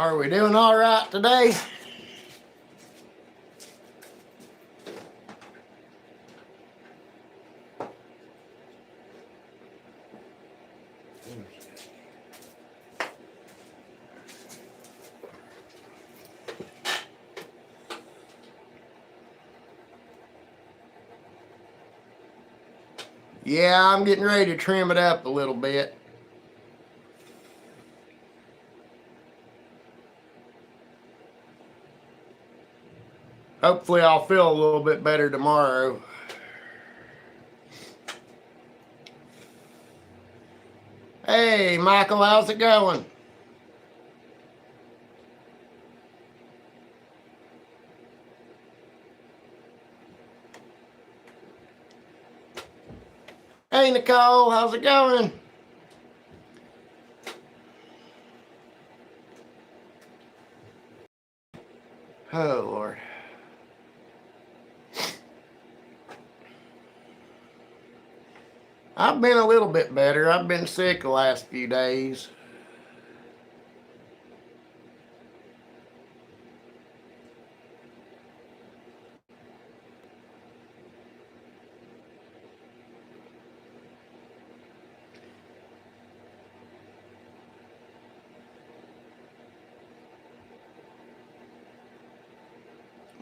Are we doing all right today? Yeah, I'm getting ready to trim it up a little bit. Hopefully I'll feel a little bit better tomorrow. Hey, Michael, how's it going? Hey, Nicole, how's it going? Oh, Lord. I've been a little bit better. I've been sick the last few days.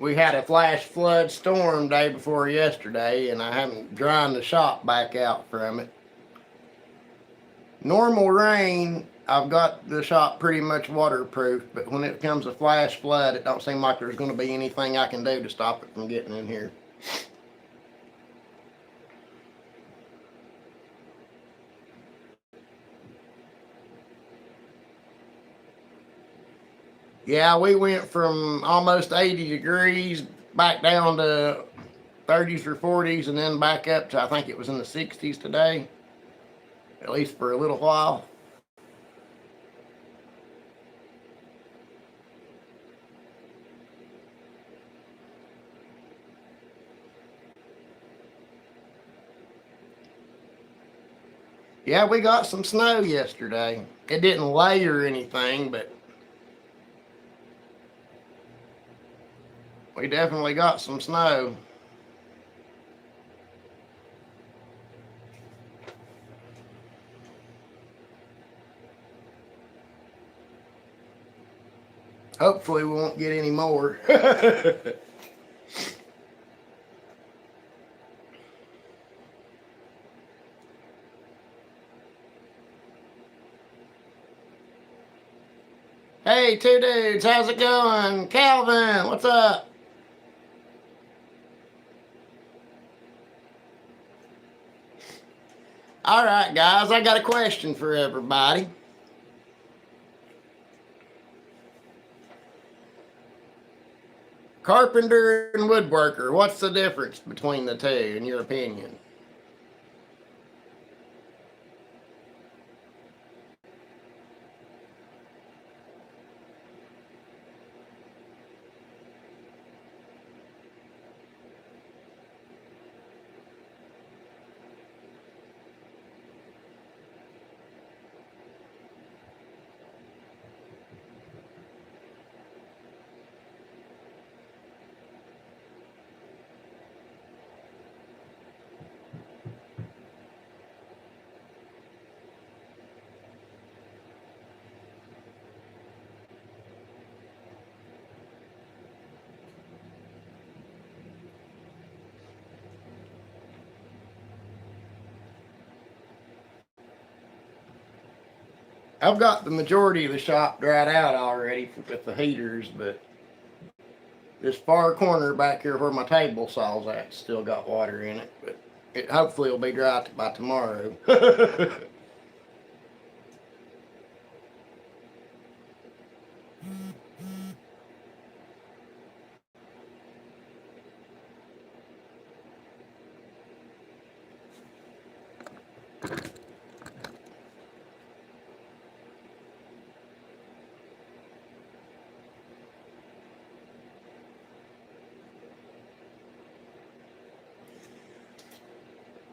We had a flash flood storm day before yesterday, and I haven't dried the shop back out from it. Normal rain, I've got the shop pretty much waterproof, but when it comes to flash flood, it don't seem like there's going to be anything I can do to stop it from getting in here. Yeah, we went from almost 80 degrees back down to 30s or 40s, and then back up to, I think it was in the 60s today, at least for a little while. Yeah, we got some snow yesterday. It didn't lay or anything, but we definitely got some snow. Hopefully we won't get any more. Hey, two dudes, how's it going? Calvin, what's up? All right, guys, I got a question for everybody. Carpenter and woodworker, what's the difference between the two, in your opinion? I've got the majority of the shop dried out already with the heaters, but this far corner back here where my table saw's at still got water in it, but it hopefully will be dry by tomorrow.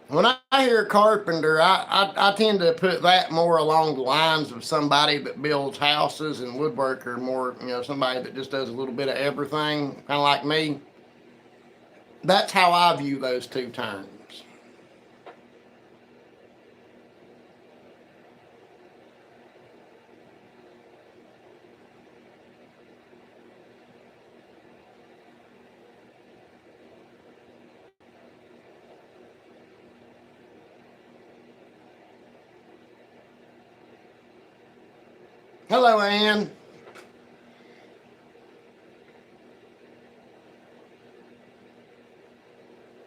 When I hear carpenter, I tend to put that more along the lines of somebody that builds houses, and woodworker more, somebody that just does a little bit of everything, kind of like me. That's how I view those two terms. Hello, Ann.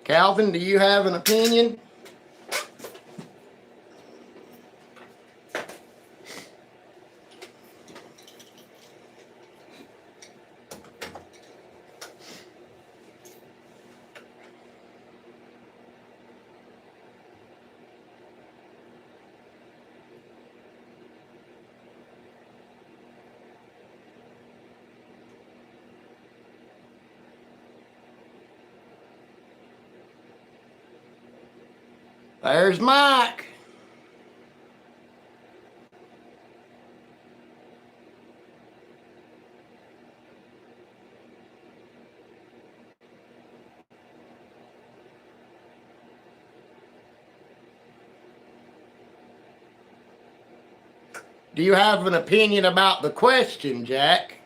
Calvin, do you have an opinion? There's Mike. Do you have an opinion about the question, Jack?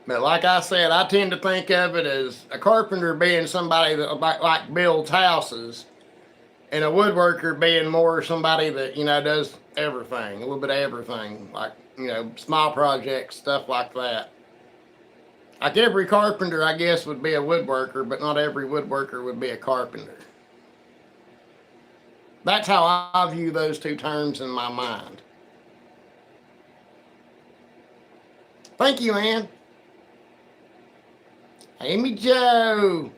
But like I said, I tend to think of it as a carpenter being somebody that like builds houses, and a woodworker being more somebody that does everything, a little bit of everything, like small projects, stuff like that. Like every carpenter, I guess, would be a woodworker, but not every woodworker would be a carpenter. That's how I view those two terms in my mind. Thank you, Ann. Amy Joe.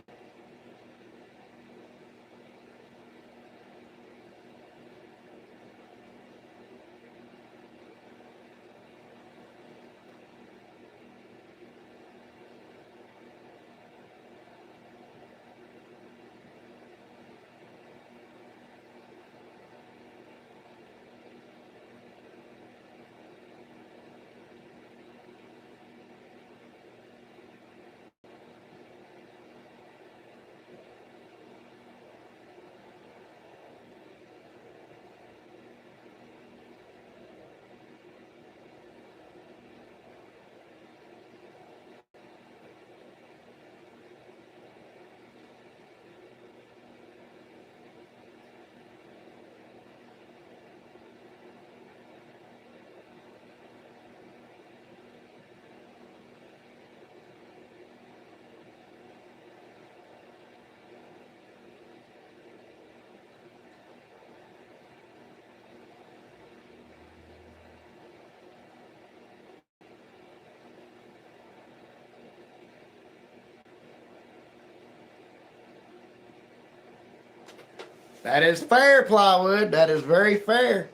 That is fair, Plywood. That is very fair.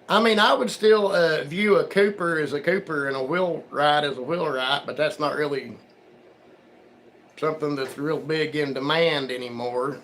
I mean, I would still view a Cooper as a Cooper and a wheelwright as a wheelwright, but that's not really something that's real big in demand anymore.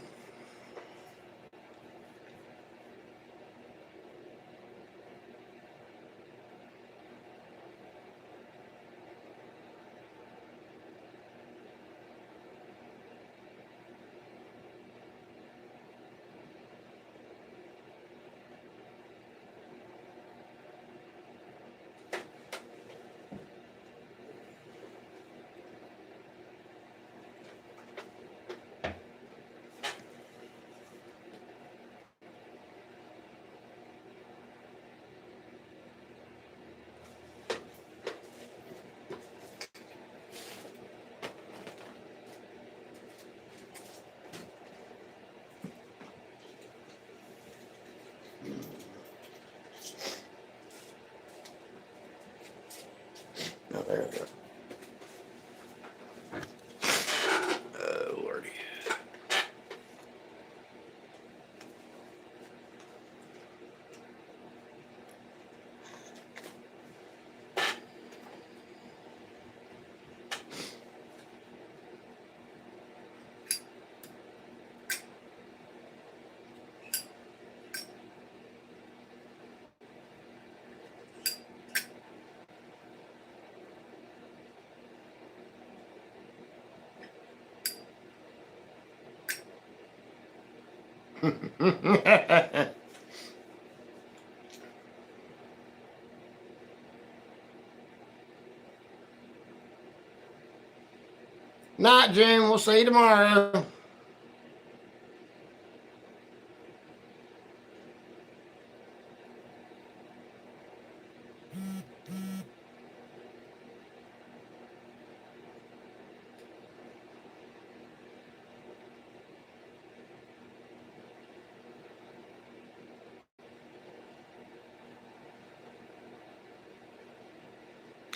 Oh, there we go. Oh, Lordy. Night, Jim. We'll see you tomorrow.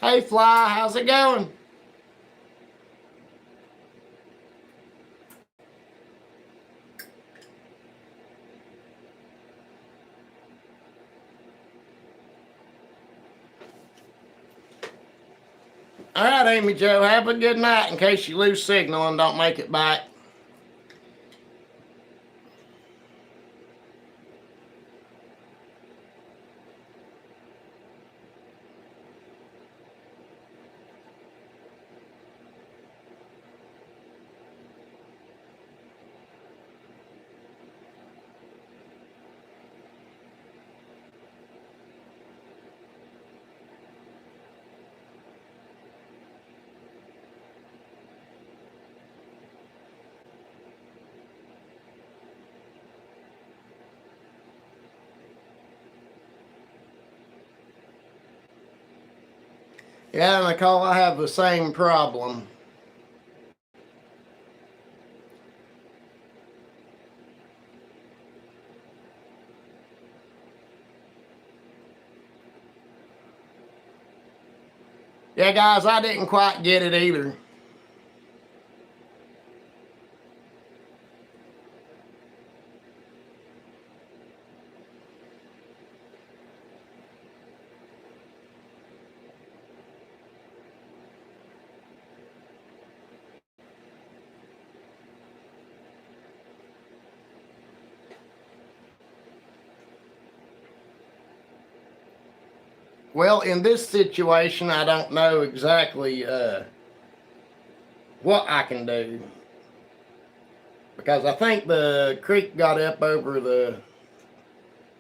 Hey, Fly, how's it going? All right, Amy Jo, have a good night in case you lose signal and don't make it back. Yeah, Nicole, I have the same problem. Yeah, guys, I didn't quite get it either. Well, in this situation, I don't know exactly what I can do. Because I think the creek got up over the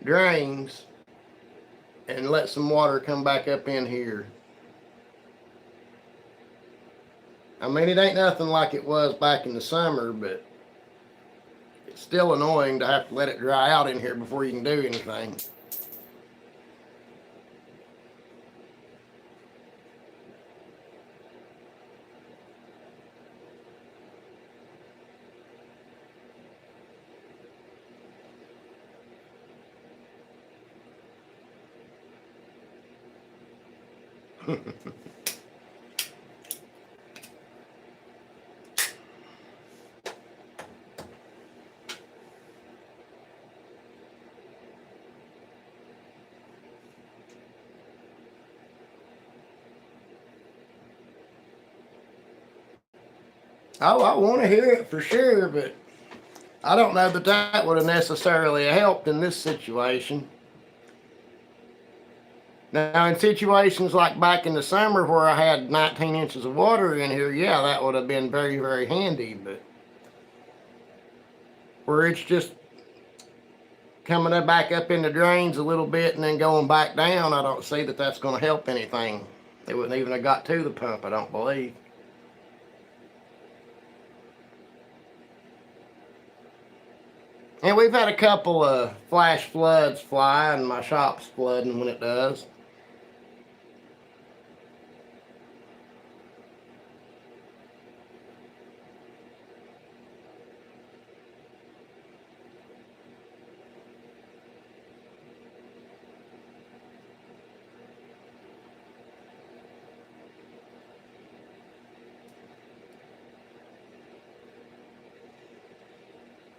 drains and let some water come back up in here. I mean, it ain't nothing like it was back in the summer, but it's still annoying to have to let it dry out in here before you can do anything. Oh, I want to hear it for sure, but I don't know that that would have necessarily helped in this situation. Now, in situations like back in the summer where I had 19 inches of water in here, yeah, that would have been very, very handy. But where it's just coming up back up in the drains a little bit and then going back down, I don't see that that's going to help anything. It wouldn't even have got to the pump, I don't believe. And we've had a couple of flash floods fly, and my shop's flooding when it does.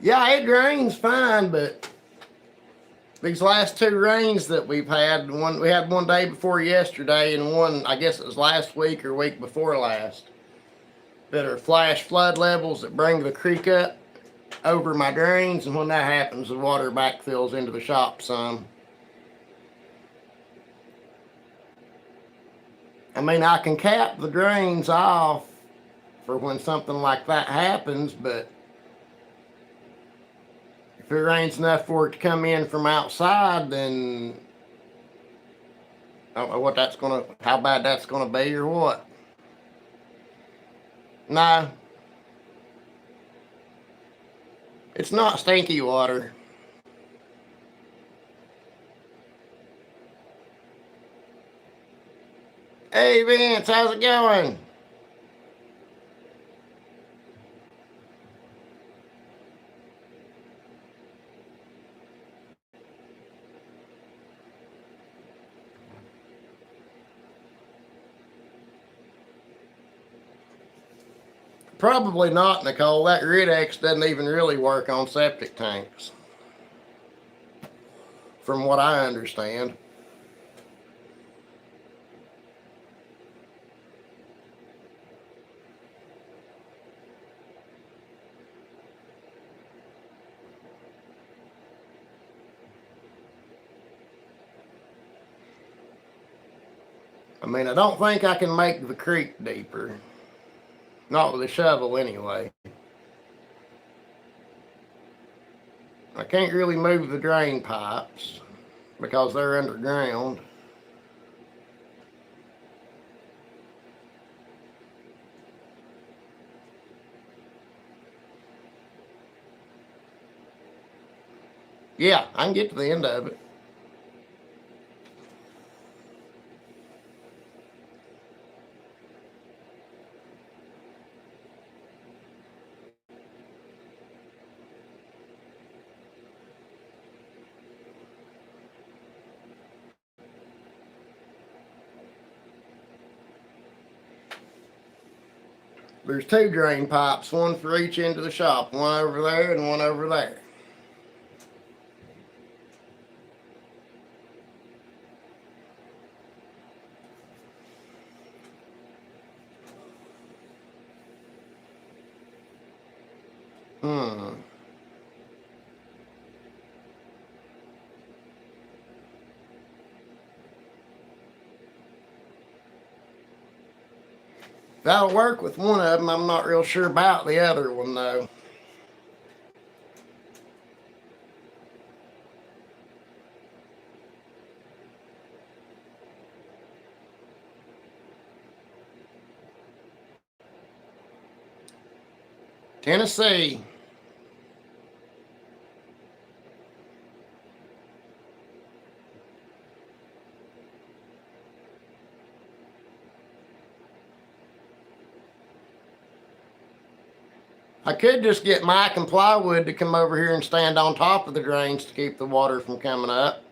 Yeah, it drains fine, but these last two rains that we've had, we had one day before yesterday and one, I guess it was last week or week before last, that are flash flood levels that bring the creek up over my drains, and when that happens, the water backfills into the shop some. I mean, I can cap the drains off for when something like that happens, but if it rains enough for it to come in from outside, then I don't know what that's gonna, how bad that's gonna be or what. No, it's not stinky water. Hey Vince, how's it going? Probably not, Nicole. That Rid-X doesn't even really work on septic tanks, from what I understand. I mean, I don't think I can make the creek deeper. Not with a shovel, anyway. I can't really move the drain pipes because they're underground. Yeah, I can get to the end of it. There's two drain pipes, one for each end of the shop, one over there and one over there. Hmm. That'll work with one of them. I'm not real sure about the other one, though. Tennessee. I could just get Mike and plywood to come over here and stand on top of the drains to keep the water from coming up.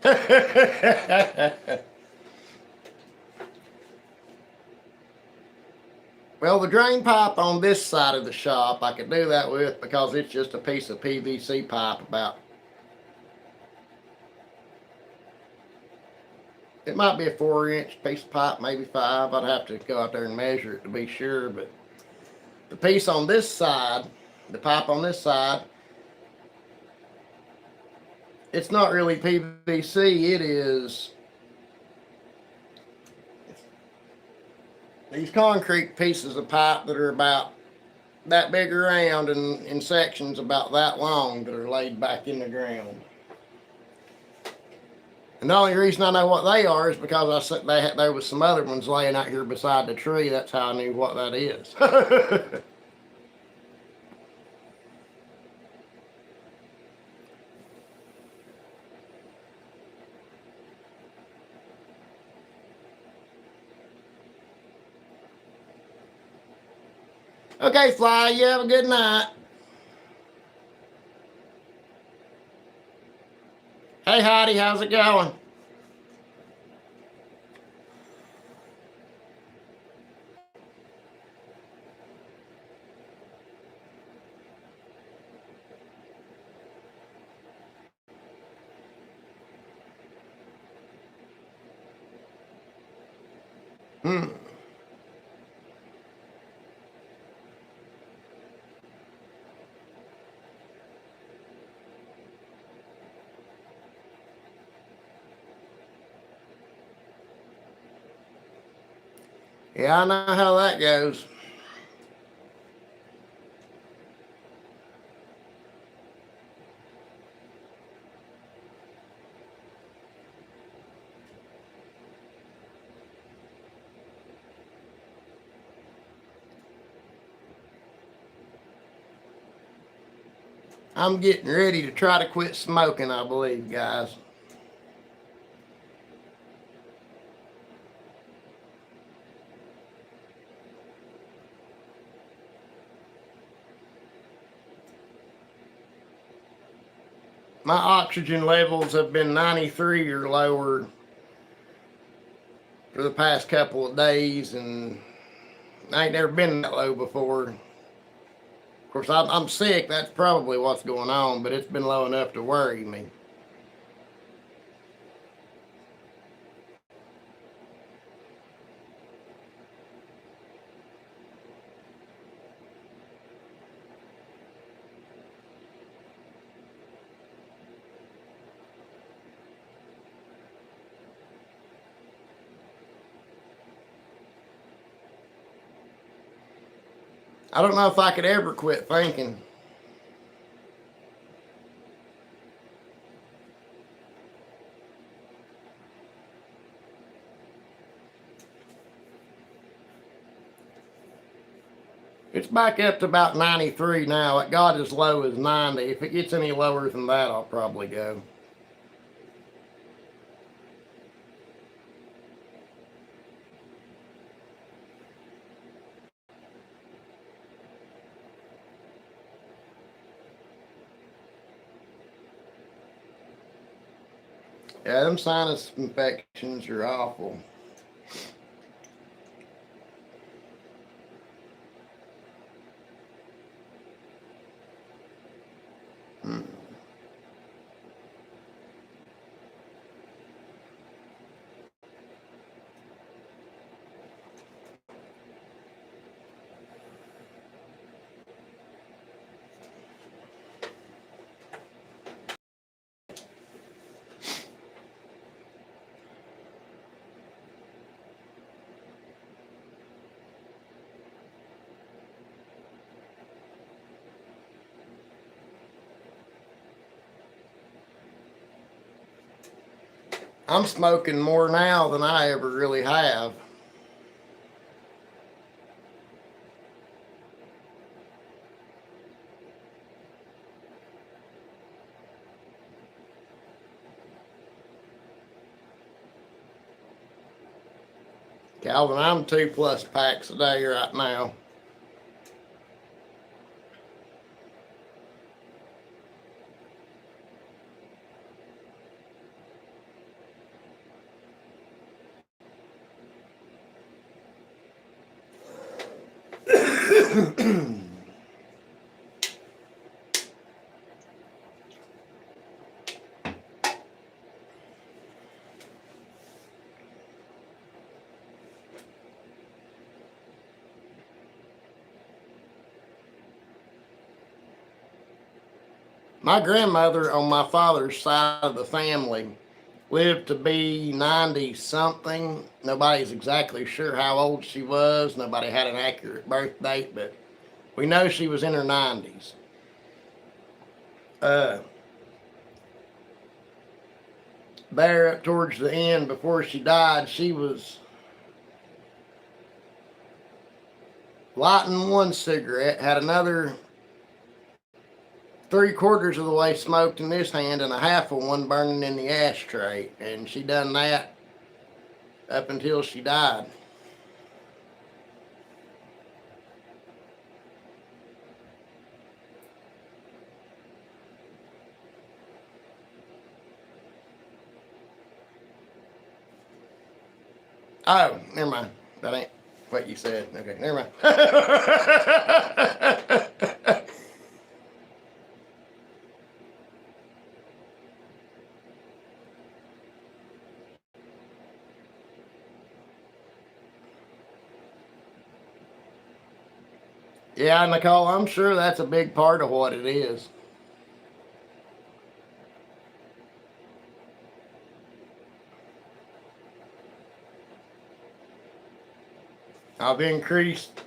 Well, the drain pipe on this side of the shop, I could do that with because it's just a piece of PVC pipe about, it might be a 4-inch piece of pipe, maybe 5. I'd have to go out there and measure it to be sure, but the piece on this side, the pipe on this side, it's not really PVC, it is these concrete pieces of pipe that are about that big around and in sections about that long that are laid back in the ground. And the only reason I know what they are is because I said there was some other ones laying out here beside the tree. That's how I knew what that is. Okay, Fly, you have a good night. Hey, Heidi, how's it going? Hmm. Yeah, I know how that goes. I'm getting ready to try to quit smoking, I believe, guys. My oxygen levels have been 93 or lower for the past couple of days, and I ain't never been that low before. Of course, I'm sick. That's probably what's going on, but it's been low enough to worry me. I don't know if I could ever quit thinking. It's back up to about 93 now. It got as low as 90. If it gets any lower than that, I'll probably go. Yeah, them sinus infections are awful. Hmm. I'm smoking more now than I ever really have. Calvin, I'm 2+ packs a day right now. My grandmother on my father's side of the family lived to be 90 something. Nobody's exactly sure how old she was. Nobody had an accurate birth date, but we know she was in her 90s. There towards the end, before she died, she was lighting one cigarette, had another 3/4 of the way smoked in this hand and a half of one burning in the ashtray. And she done that up until she died. Oh, never mind. That ain't what you said. Okay, never mind. Yeah, Nicole, I'm sure that's a big part of what it is. I've increased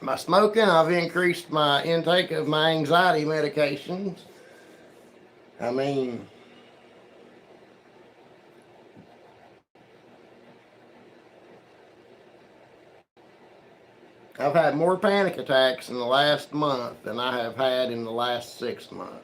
my smoking. I've increased my intake of my anxiety medications. I mean, I've had more panic attacks in the last month than I have had in the last 6 months.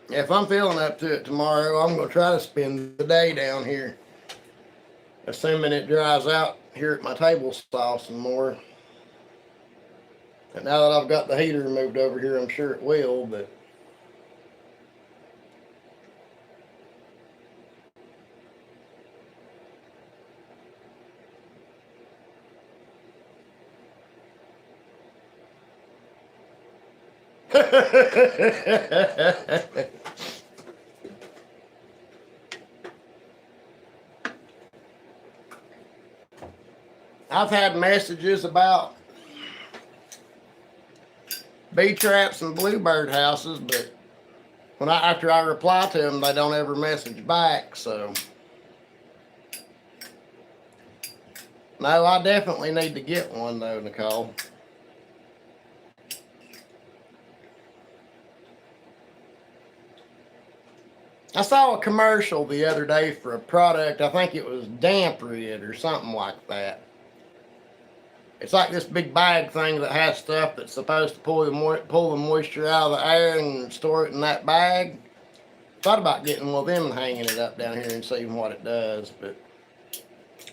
If I'm feeling up to it tomorrow, I'm going to try to spend the day down here, assuming it dries out here at my table saw some more. And now that I've got the heater moved over here, I'm sure it will, but I've had messages about bee traps and bluebird houses, but after I reply to them, they don't ever message back. So no, I definitely need to get one though, Nicole. I saw a commercial the other day for a product. I think it was Damp Rid or something like that. It's like this big bag thing that has stuff that's supposed to pull the moisture out of the air and store it in that bag. Thought about getting one of them and hanging it up down here and seeing what it does, but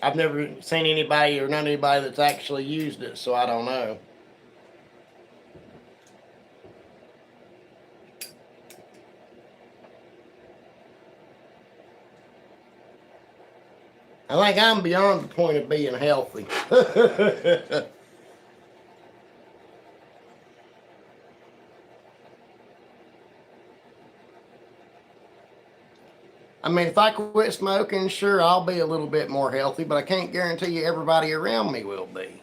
I've never seen anybody or known anybody that's actually used it, so I don't know. I think I'm beyond the point of being healthy. I mean, if I quit smoking, sure, I'll be a little bit more healthy, but I can't guarantee you everybody around me will be.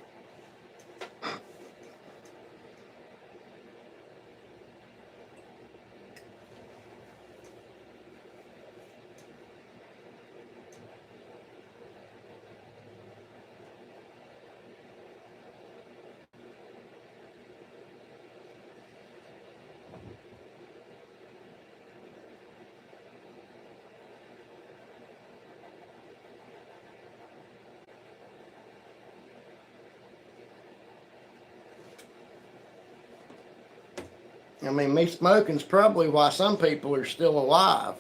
I mean, me smoking's probably why some people are still alive.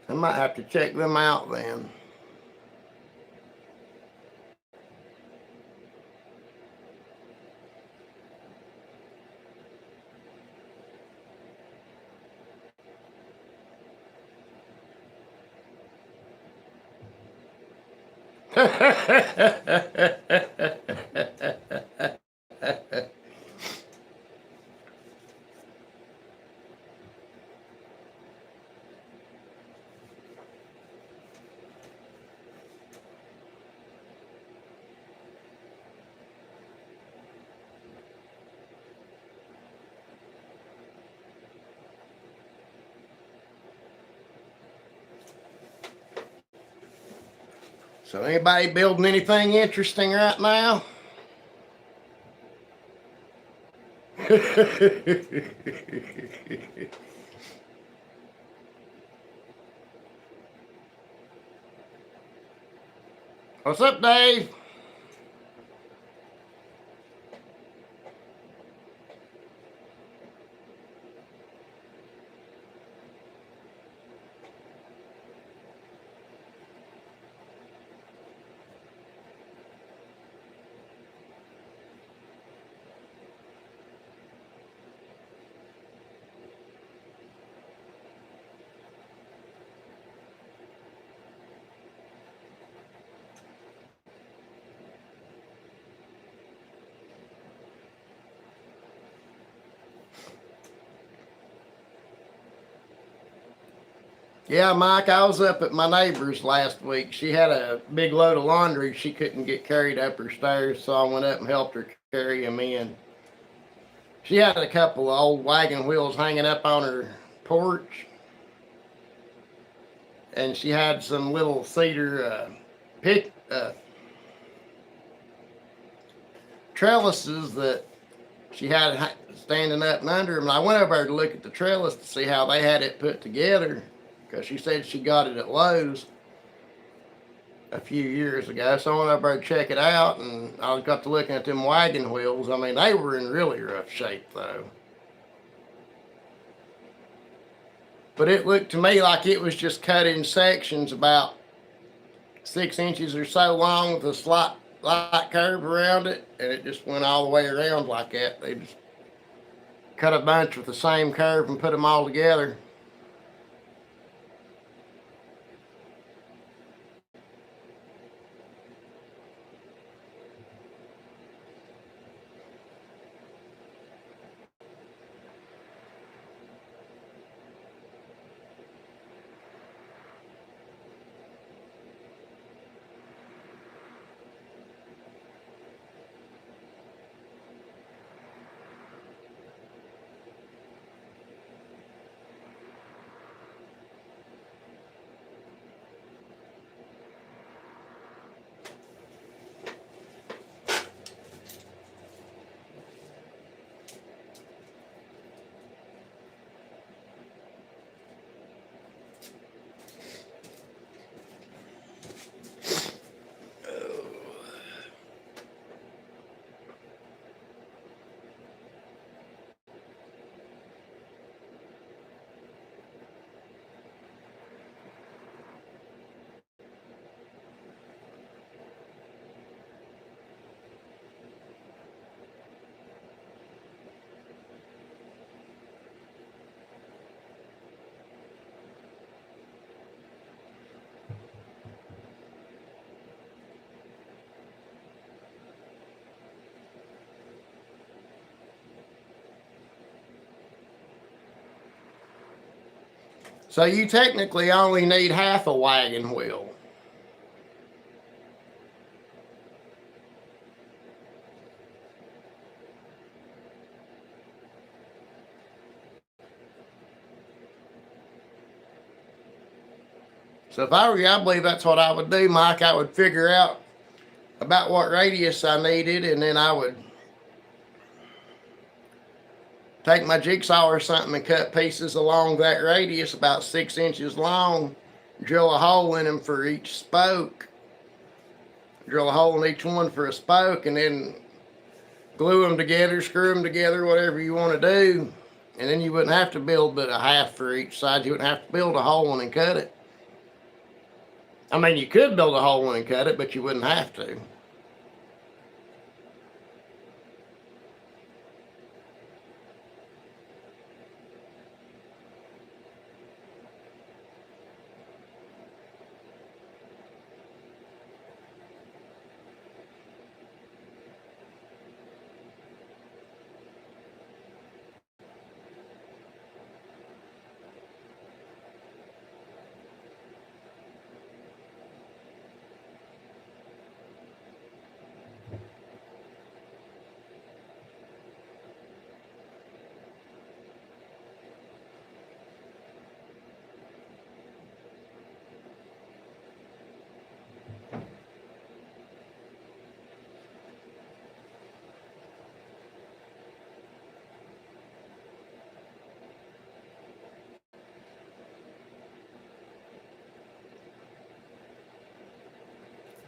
I might have to check them out then. So anybody building anything interesting right now? What's up, Dave? Yeah, Mike, I was up at my neighbor's last week. She had a big load of laundry she couldn't get carried up her stairs, so I went up and helped her carry them in. She had a couple of old wagon wheels hanging up on her porch, and she had some little cedar trellises that she had standing up and under them. And I went over there to look at the trellis to see how they had it put together, because she said she got it at Lowe's a few years ago. So I went over there to check it out, and I got to looking at them wagon wheels. I mean, they were in really rough shape, though. But it looked to me like it was just cut in sections about 6 inches or so long with a slight curve around it, and it just went all the way around like that. They just cut a bunch with the same curve and put them all together. So you technically only need half a wagon wheel. So if I were you, I believe that's what I would do, Mike. I would figure out about what radius I needed, and then I would take my jigsaw or something and cut pieces along that radius about 6 inches long, drill a hole in them for each spoke, drill a hole in each one for a spoke, and then glue them together, screw them together, whatever you want to do. And then you wouldn't have to build but a half for each side. You wouldn't have to build a whole one and cut it. I mean, you could build a whole one and cut it, but you wouldn't have to.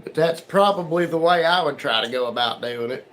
But that's probably the way I would try to go about doing it.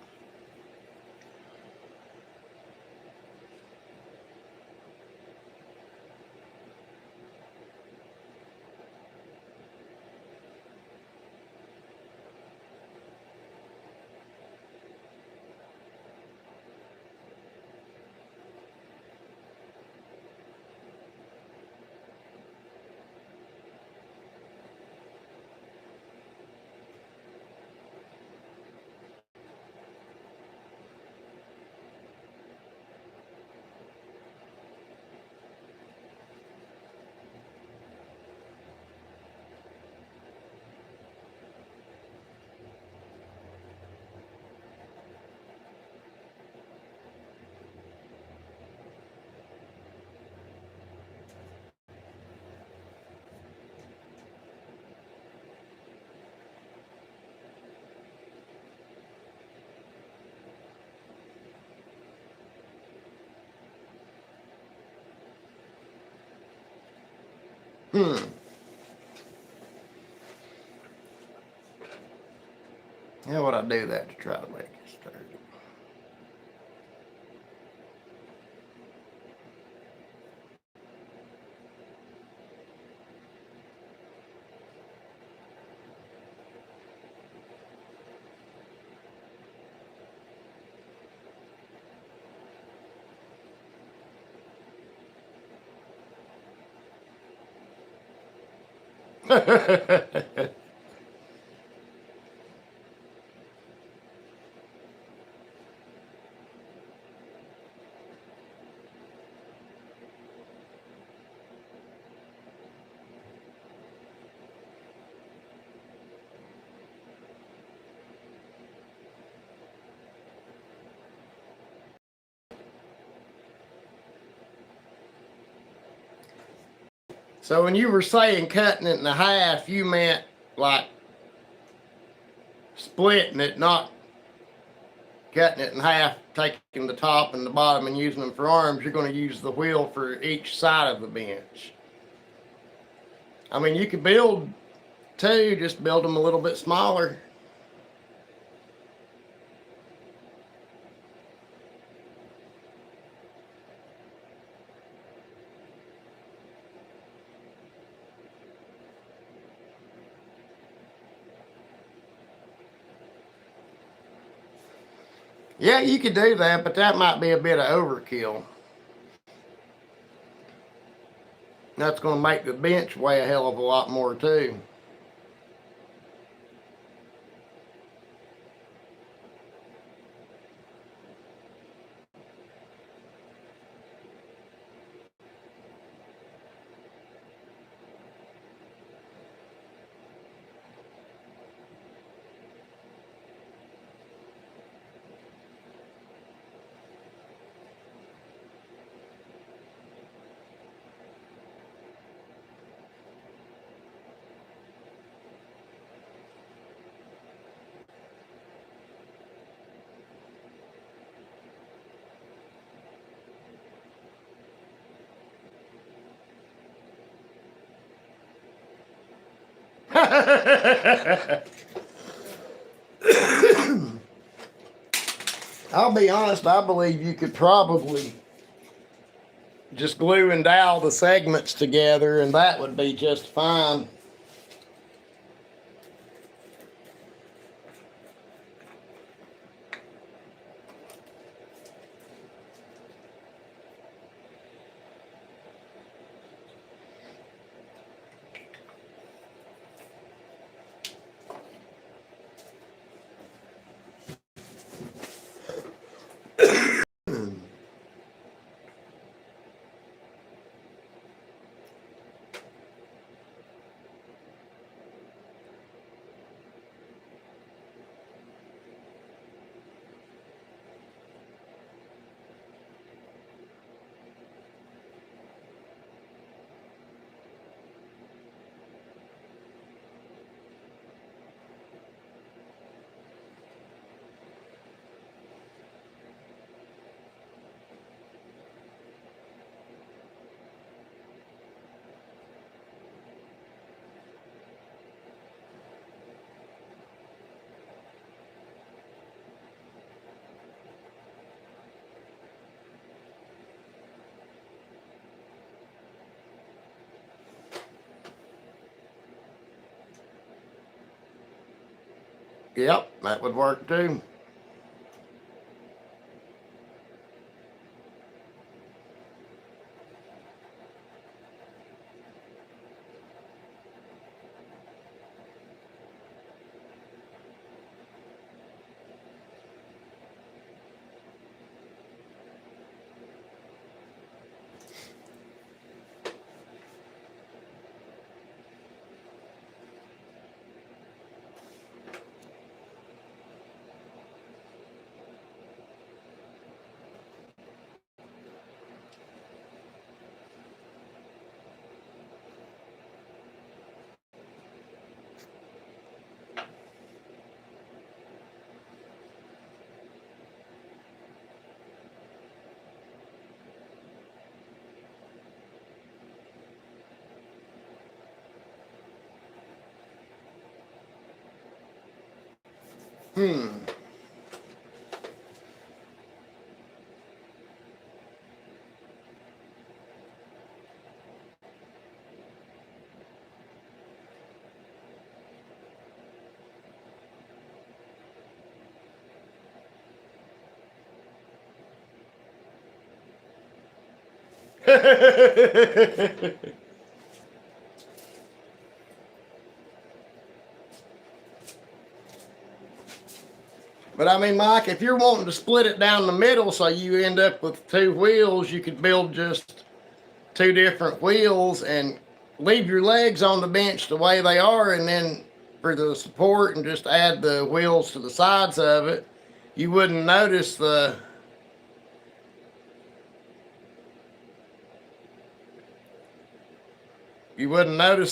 How would I do that to try to make it sturdy? So when you were saying cutting it in half, you meant like splitting it, not cutting it in half, taking the top and the bottom and using them for arms. You're going to use the wheel for each side of the bench. I mean, you could build two, just build them a little bit smaller. Yeah, you could do that, but that might be a bit of overkill. That's going to make the bench weigh a hell of a lot more too. I'll be honest, I believe you could probably just glue and dowel the segments together and that would be just fine. Yep, that would work too. But I mean, Mike, if you're wanting to split it down the middle so you end up with two wheels, you could build just two different wheels and leave your legs on the bench the way they are, and then for the support and just add the wheels to the sides of it. You wouldn't notice the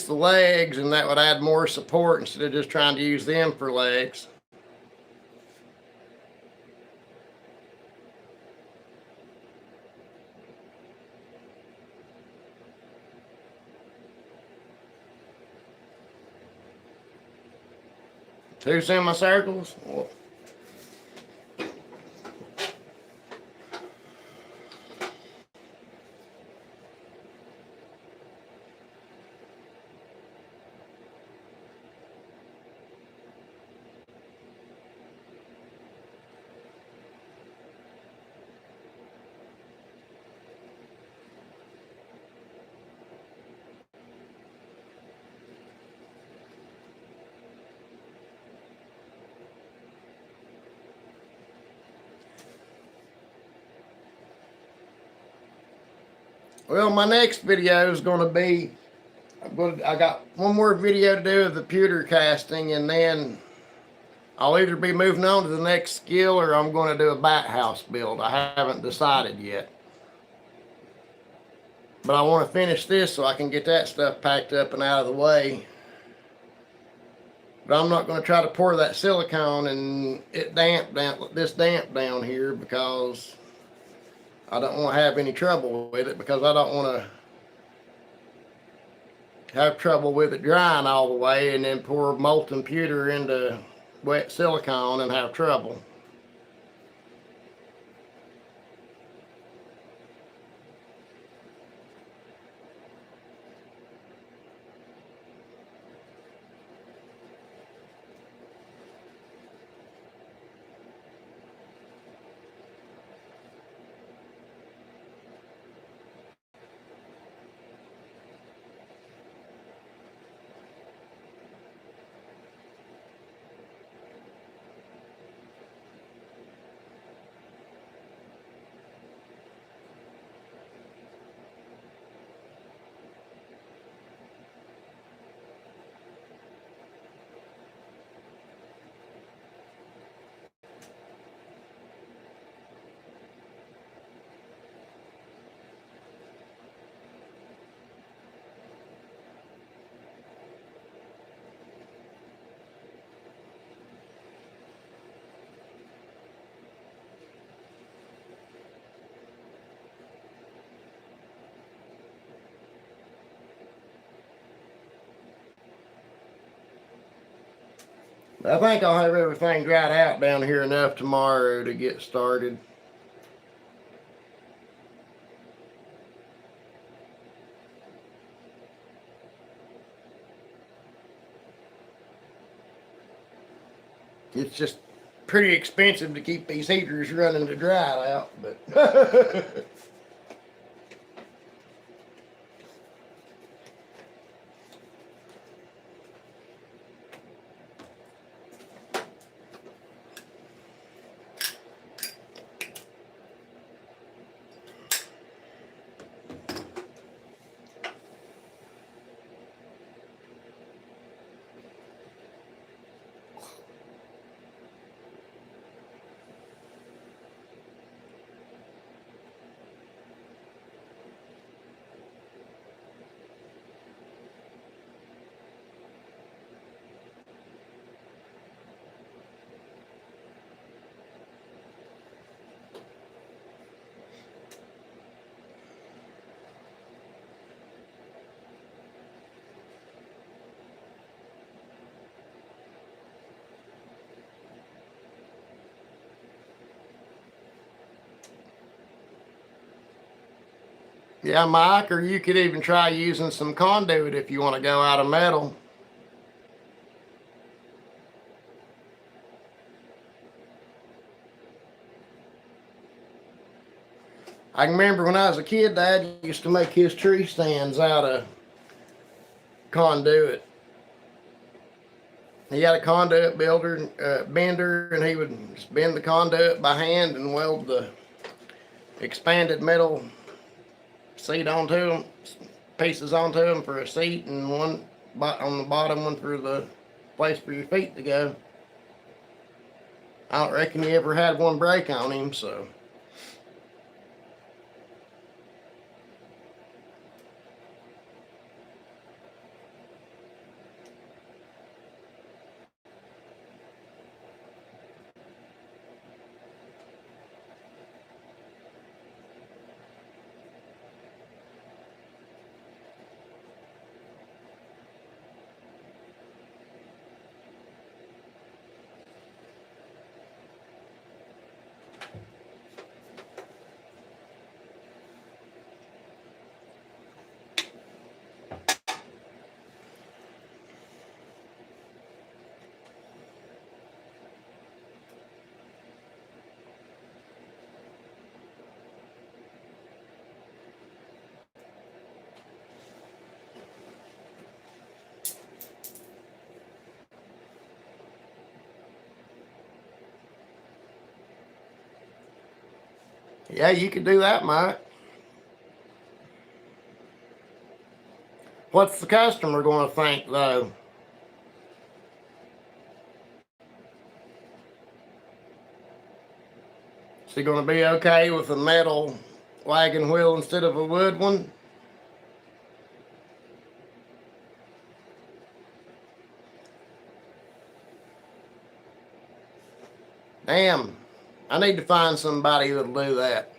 legs, and that would add more support instead of just trying to use them for legs. Two semicircles? Well, my next video is going to be, I got one more video to do of the pewter casting, and then I'll either be moving on to the next skill or I'm going to do a bat house build. I haven't decided yet. But I want to finish this so I can get that stuff packed up and out of the way. But I'm not going to try to pour that silicone and this damp down here, because I don't want to have any trouble with it, because I don't want have trouble with it drying all the way, and then pour molten pewter into wet silicone and have trouble. I think I'll have everything dried out down here enough tomorrow to get started. It's just pretty expensive to keep these heaters running to dry it out, but yeah, Mike, or you could even try using some conduit if you want to go out of metal. I can remember when I was a kid, Dad used to make his tree stands out of conduit. He had a conduit bender, and he would bend the conduit by hand and weld the expanded metal seat onto them, pieces onto them for a seat, and one on the bottom one for the place for your feet to go. I don't reckon he ever had one break on him, so. Yeah, you could do that, Mike. What's the customer going to think, though? Is he going to be okay with a metal wagon wheel instead of a wood one? Damn, I need to find somebody that'll do that.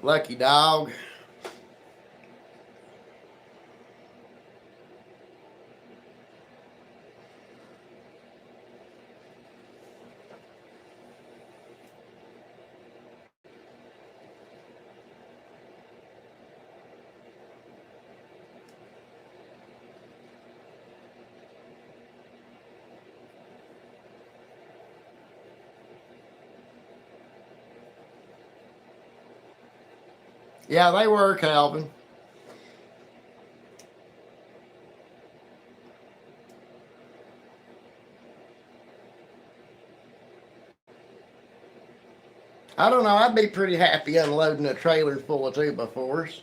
Lucky dog. Yeah, they were, Calvin. I don't know. I'd be pretty happy unloading a trailer full of 2x4s.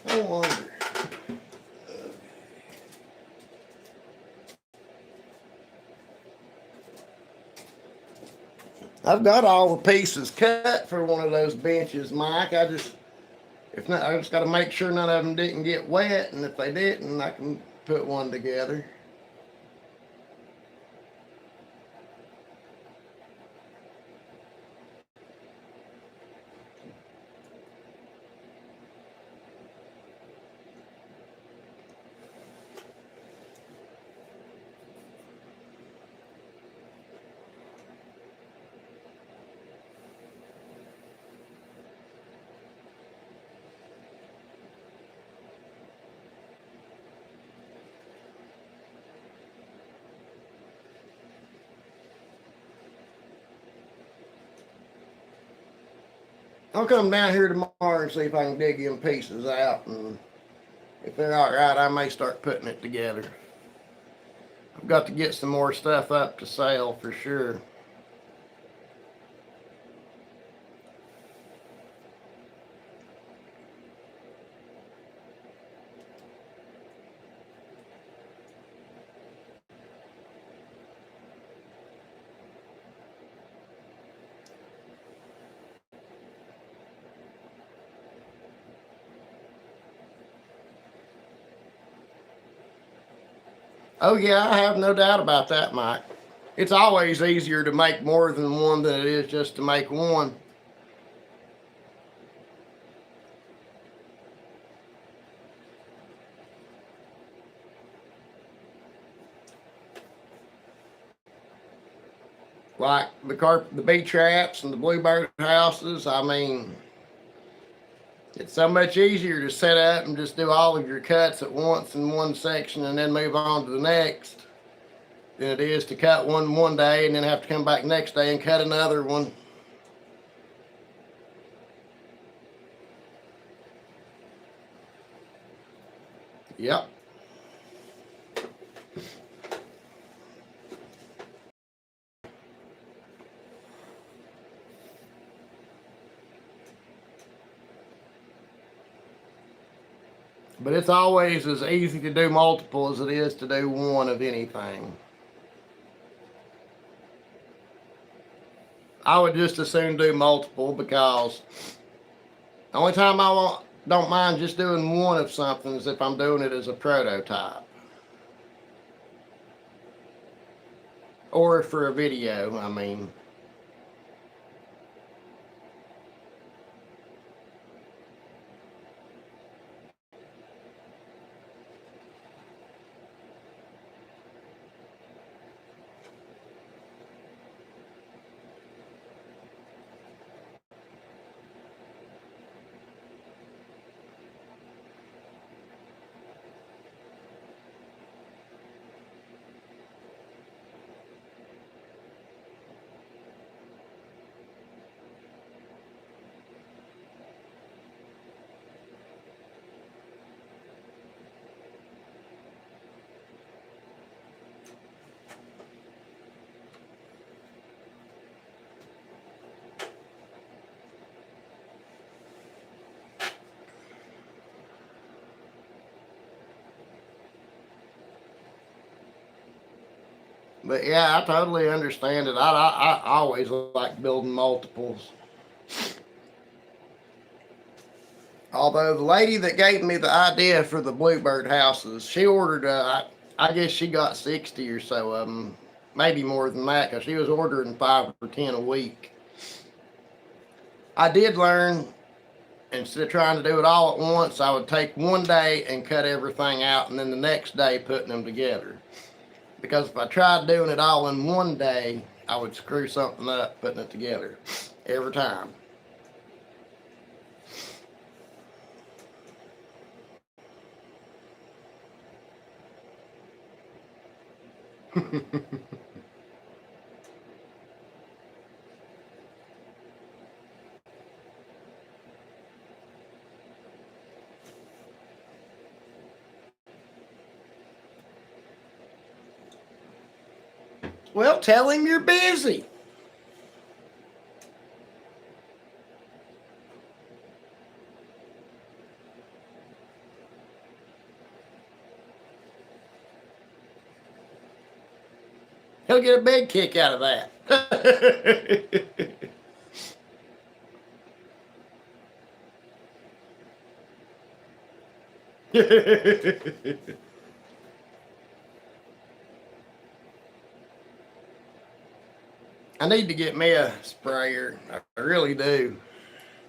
I wonder. I've got all the pieces cut for one of those benches, Mike. If not, I just got to make sure none of them didn't get wet, and if they didn't, I can put one together. I'll come down here tomorrow and see if I can dig them pieces out, and if they're all right, I may start putting it together. I've got to get some more stuff up to sell for sure. Oh yeah, I have no doubt about that, Mike. It's always easier to make more than one than it is just to make one. Like the bee traps and the bluebird houses. I mean, it's so much easier to set up and just do all of your cuts at once in one section and then move on to the next than it is to cut one day and then have to come back next day and cut another one. Yep. But it's always as easy to do multiple as it is to do one of anything. I would just as soon do multiple because the only time don't mind just doing one of something is if I'm doing it as a prototype or for a video. I mean, But yeah, I totally understand it. I always like building multiples. Although the lady that gave me the idea for the bluebird houses, she ordered, I guess she got 60 or so of them, maybe more than that, because she was ordering 5 or 10 a week. I did learn, instead of trying to do it all at once, I would take one day and cut everything out, and then the next day putting them together. Because if I tried doing it all in one day, I would screw something up putting it together every time. Well, tell him you're busy. He'll get a big kick out of that. I need to get me a sprayer. I really do.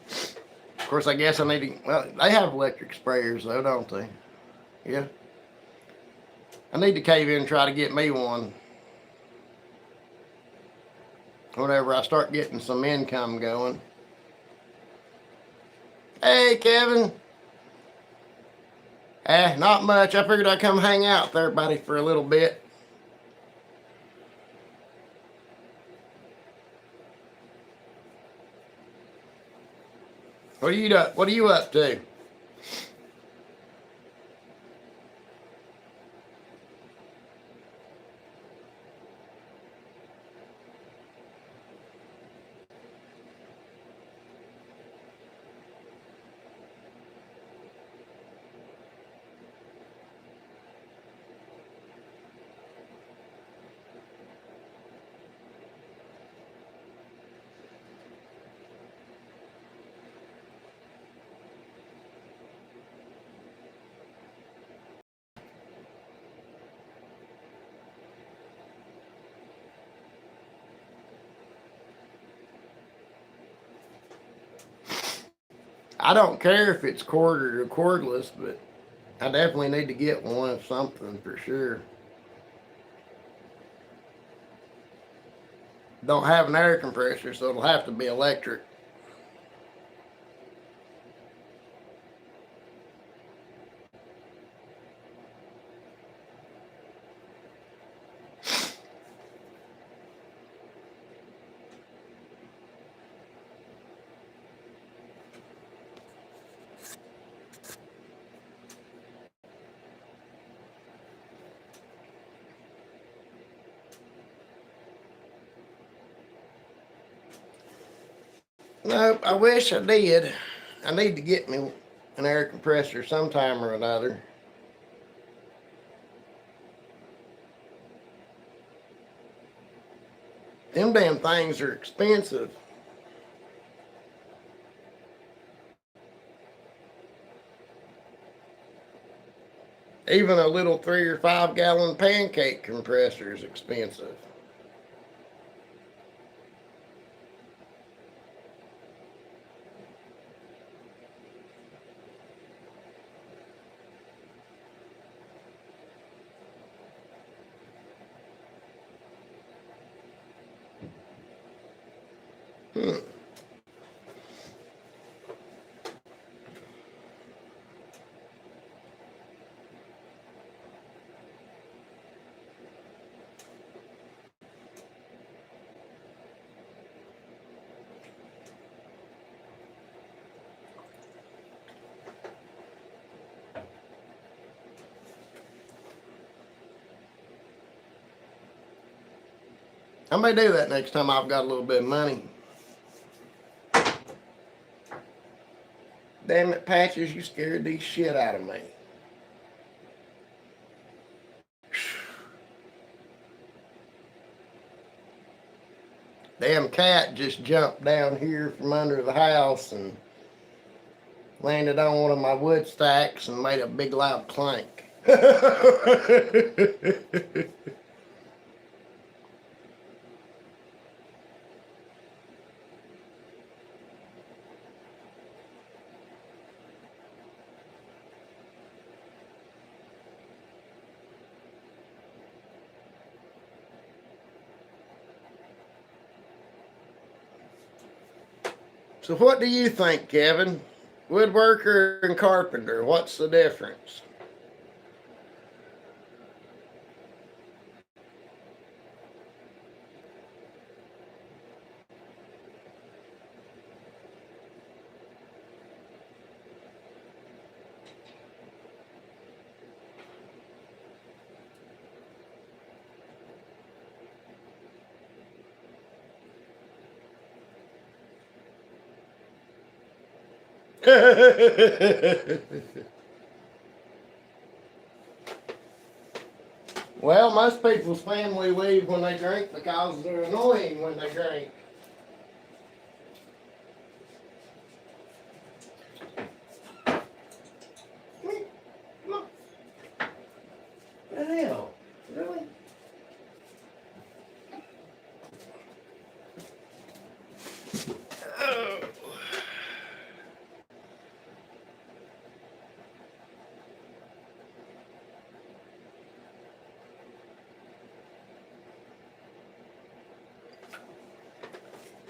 Of course, I guess I need to. Well, they have electric sprayers, though, don't they? Yeah. I need to cave in and try to get me one whenever I start getting some income going. Hey, Kevin. Not much. I figured I'd come hang out with everybody for a little bit. What are you up to? I don't care if it's corded or cordless, but I definitely need to get one of something for sure. Don't have an air compressor, so it'll have to be electric. Nope, I wish I did. I need to get me an air compressor sometime or another. Them damn things are expensive. Even a little 3 or 5 gallon pancake compressor is expensive. Hmm. I may do that next time I've got a little bit of money. Damn it, Patches, you scared the shit out of me. Damn cat just jumped down here from under the house and landed on one of my wood stacks and made a big loud clank. So what do you think, Kevin? Woodworker and carpenter, what's the difference? Well, most people's family leave when they drink because they're annoying when they drink. Come on. What the hell? Really? Oh.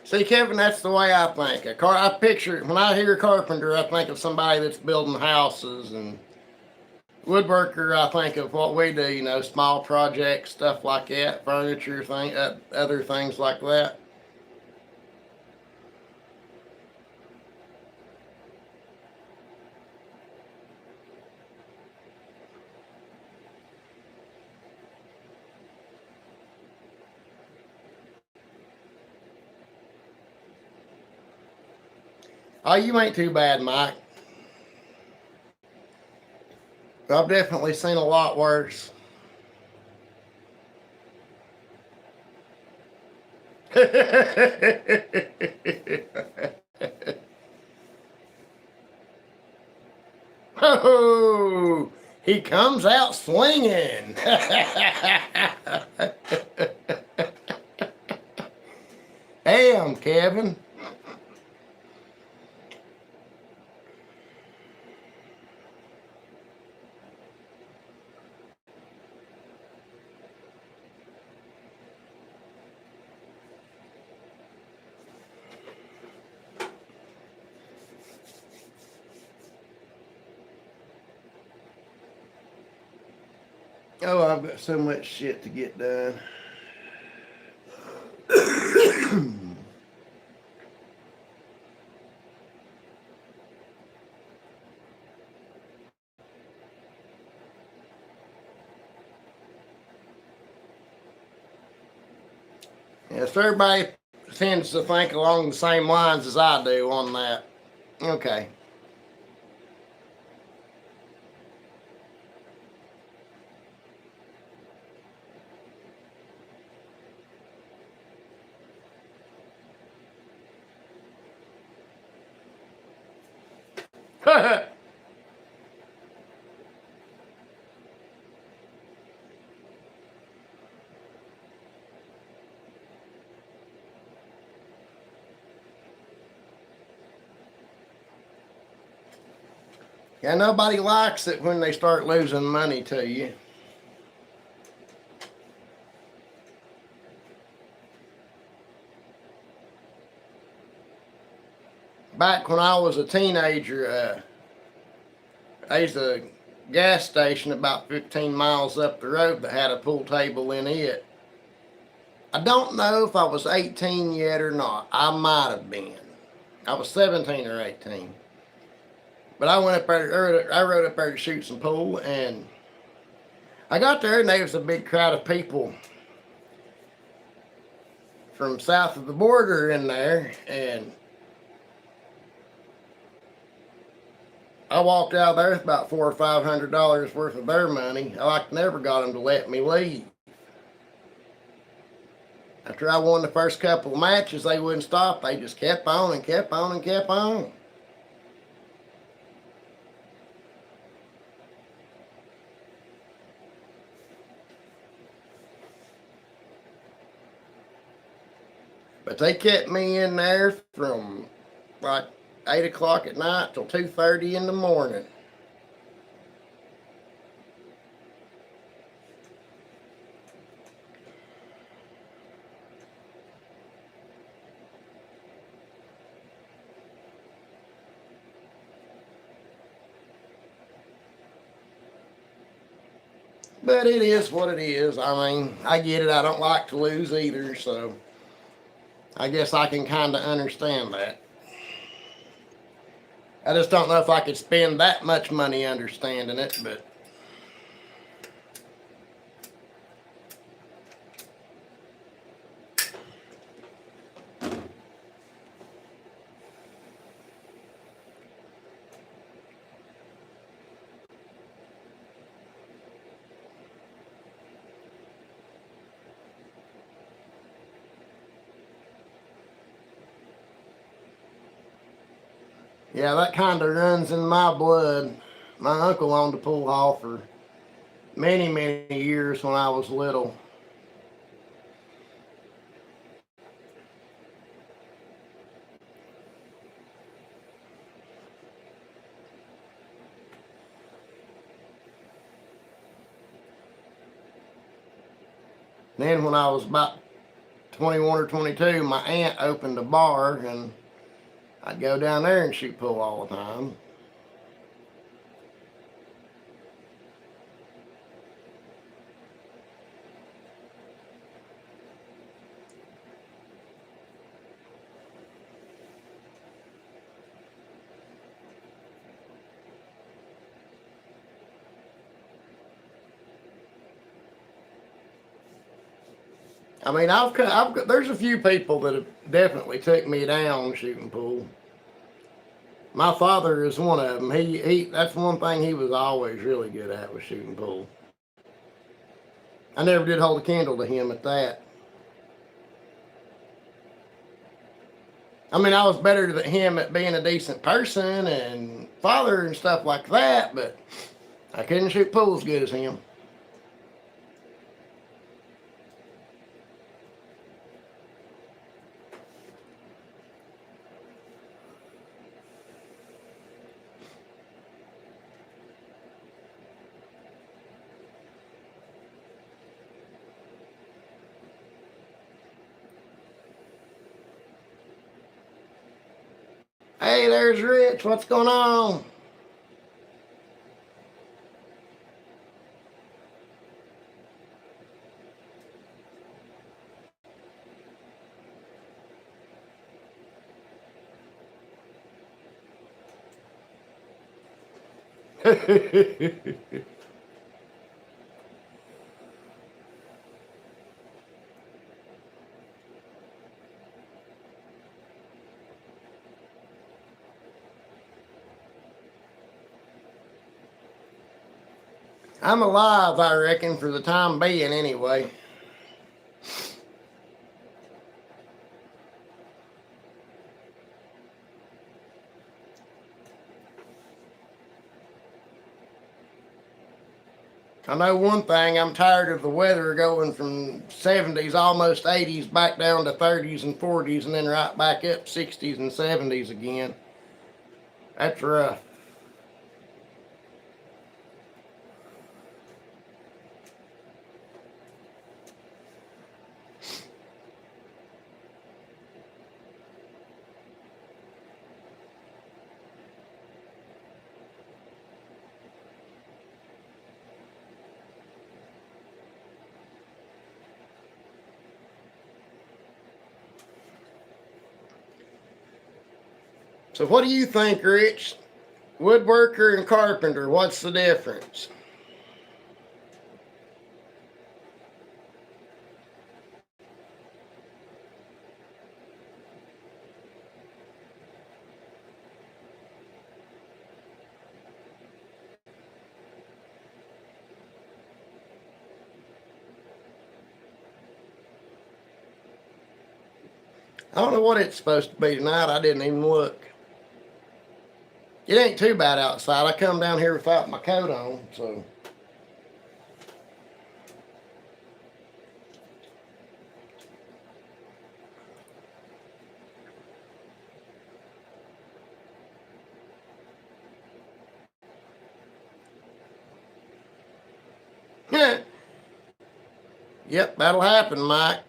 See, Kevin, that's the way I think. I picture, when I hear carpenter, I think of somebody that's building houses, and woodworker, I think of what we do, you know, small projects, stuff like that, furniture, other things like that. Oh, you ain't too bad, Mike. I've definitely seen a lot worse. Oh, he comes out swinging. Damn, Kevin. Oh, I've got so much shit to get done. Yes, everybody tends to think along the same lines as I do on that. Okay. Yeah, nobody likes it when they start losing money to you. Back when I was a teenager, there's a gas station about 15 miles up the road that had a pool table in it. I don't know if I was 18 yet or not. I might have been. I was 17 or 18. But I went up there, I rode up there to shoot some pool, and I got there and there was a big crowd of people from south of the border in there, and I walked out of there with about $400 or $500 worth of their money. I never got them to let me leave. After I won the first couple of matches, they wouldn't stop. They just kept on and kept on and kept on. But they kept me in there from like 8 o'clock at night till 2:30 in the morning. But it is what it is. I mean, I get it. I don't like to lose either, so I guess I can kind of understand that. I just don't know if I could spend that much money understanding it, but yeah, that kind of runs in my blood. My uncle owned a pool hall for many, many years when I was little. Then when I was about 21 or 22, my aunt opened a bar, and I'd go down there and shoot pool all the time. I mean, there's a few people that have definitely took me down shooting pool. My father is one of them. That's one thing he was always really good at, was shooting pool. I never did hold a candle to him at that. I mean, I was better than him at being a decent person and father and stuff like that, but I couldn't shoot pool as good as him. Hey, there's Rich. What's going on? I'm alive, I reckon, for the time being anyway. I know one thing, I'm tired of the weather going from 70s, almost 80s, back down to 30s and 40s, and then right back up 60s and 70s again. That's rough. So what do you think, Rich? Woodworker and carpenter, what's the difference? I don't know what it's supposed to be tonight. I didn't even look. It ain't too bad outside. I come down here without my coat on, so. Yeah. Yep, that'll happen, Mike.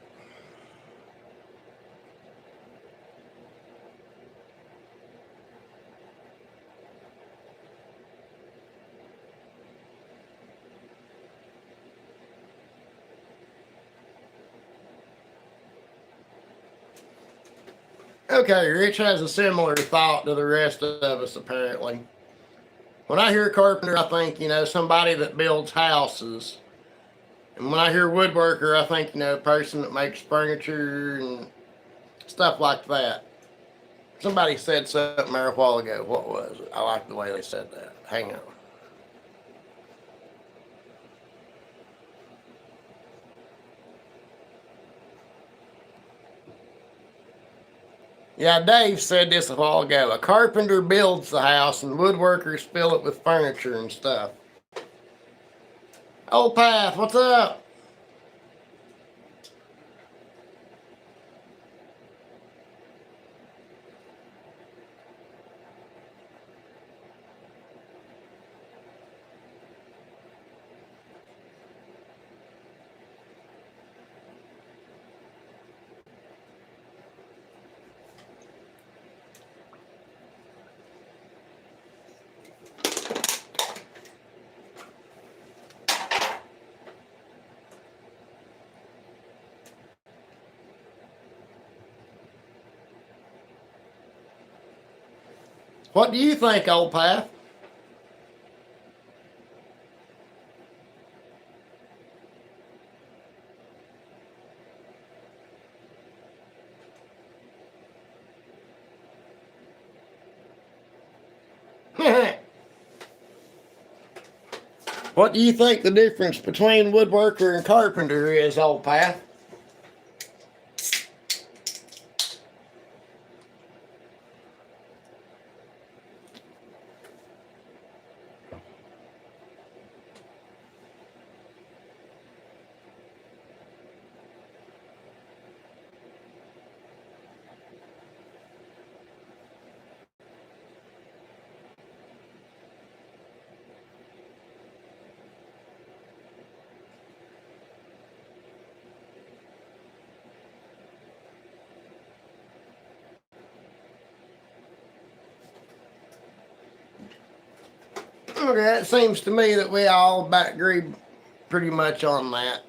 Okay, Rich has a similar thought to the rest of us, apparently. When I hear carpenter, I think, somebody that builds houses. And when I hear woodworker, I think, a person that makes furniture and stuff like that. Somebody said something there a while ago. What was it? I like the way they said that. Hang on. Yeah, Dave said this a while ago. A carpenter builds the house and woodworkers fill it with furniture and stuff. Old Path, what's up? What do you think, Old Path? What do you think the difference between woodworker and carpenter is, Old Path? Okay, it seems to me that we all about agree pretty much on that.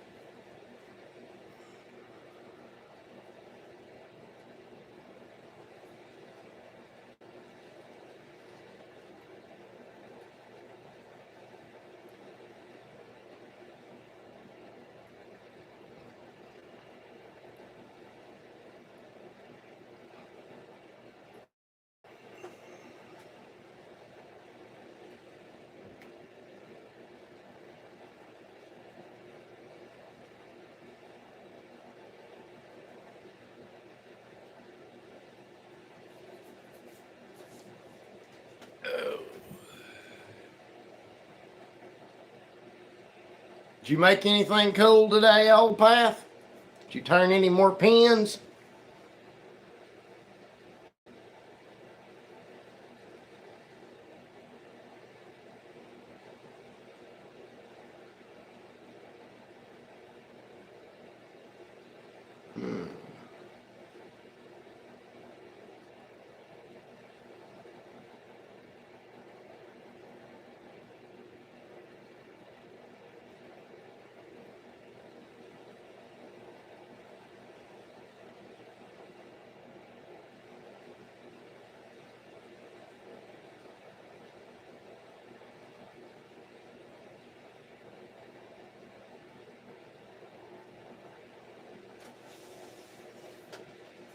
Did you make anything cool today, Old Path? Did you turn any more pins?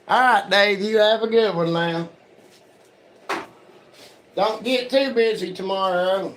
All right, Dave, you have a good one now. Don't get too busy tomorrow.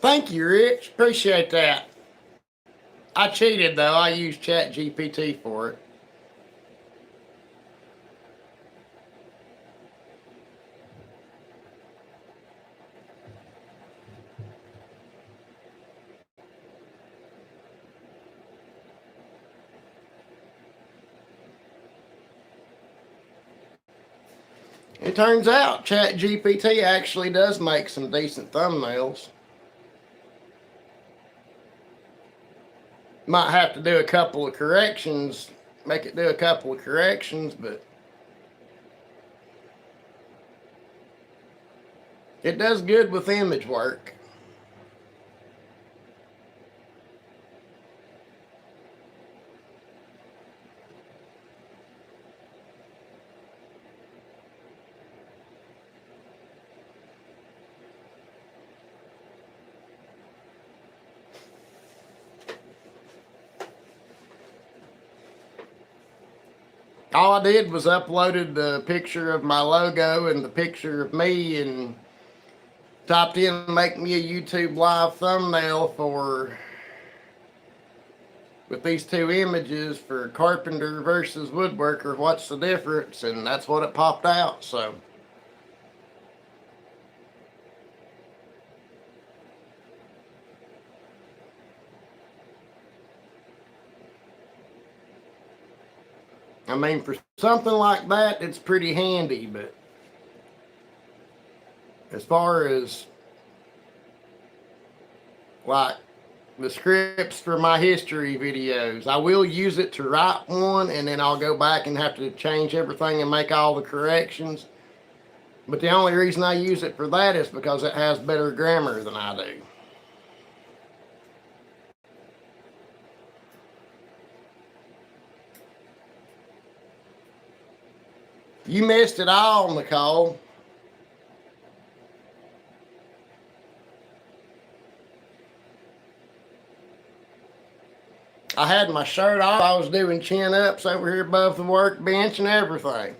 Thank you, Rich. Appreciate that. I cheated though. I used Chat GPT for it. It turns out Chat GPT actually does make some decent thumbnails. Might have to do a couple of corrections, make it do a couple of corrections, but it does good with image work. All I did was uploaded the picture of my logo and the picture of me and typed in make me a YouTube live thumbnail with these two images for Carpenter versus Woodworker. What's the difference? And that's what it popped out. So I mean, for something like that, it's pretty handy, but as far as like the scripts for my history videos, I will use it to write one, and then I'll go back and have to change everything and make all the corrections. But the only reason I use it for that is because it has better grammar than I do. You missed it all, Nicole. I had my shirt off. I was doing chin-ups over here above the workbench and everything.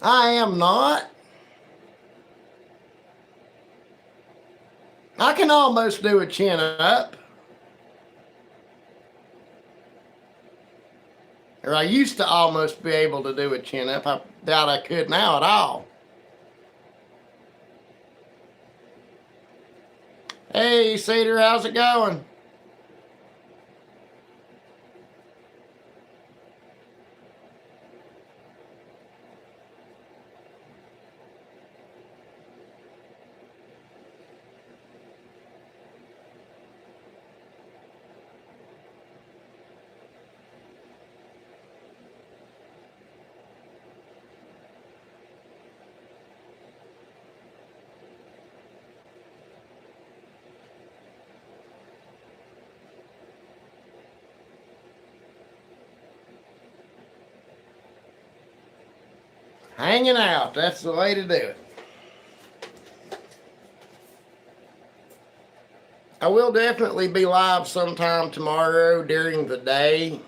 I am not. I can almost do a chin up. Or I used to almost be able to do a chin up. I doubt I could now at all. Hey, Cedar, how's it going? Hanging out, that's the way to do it. I will definitely be live sometime tomorrow during the day,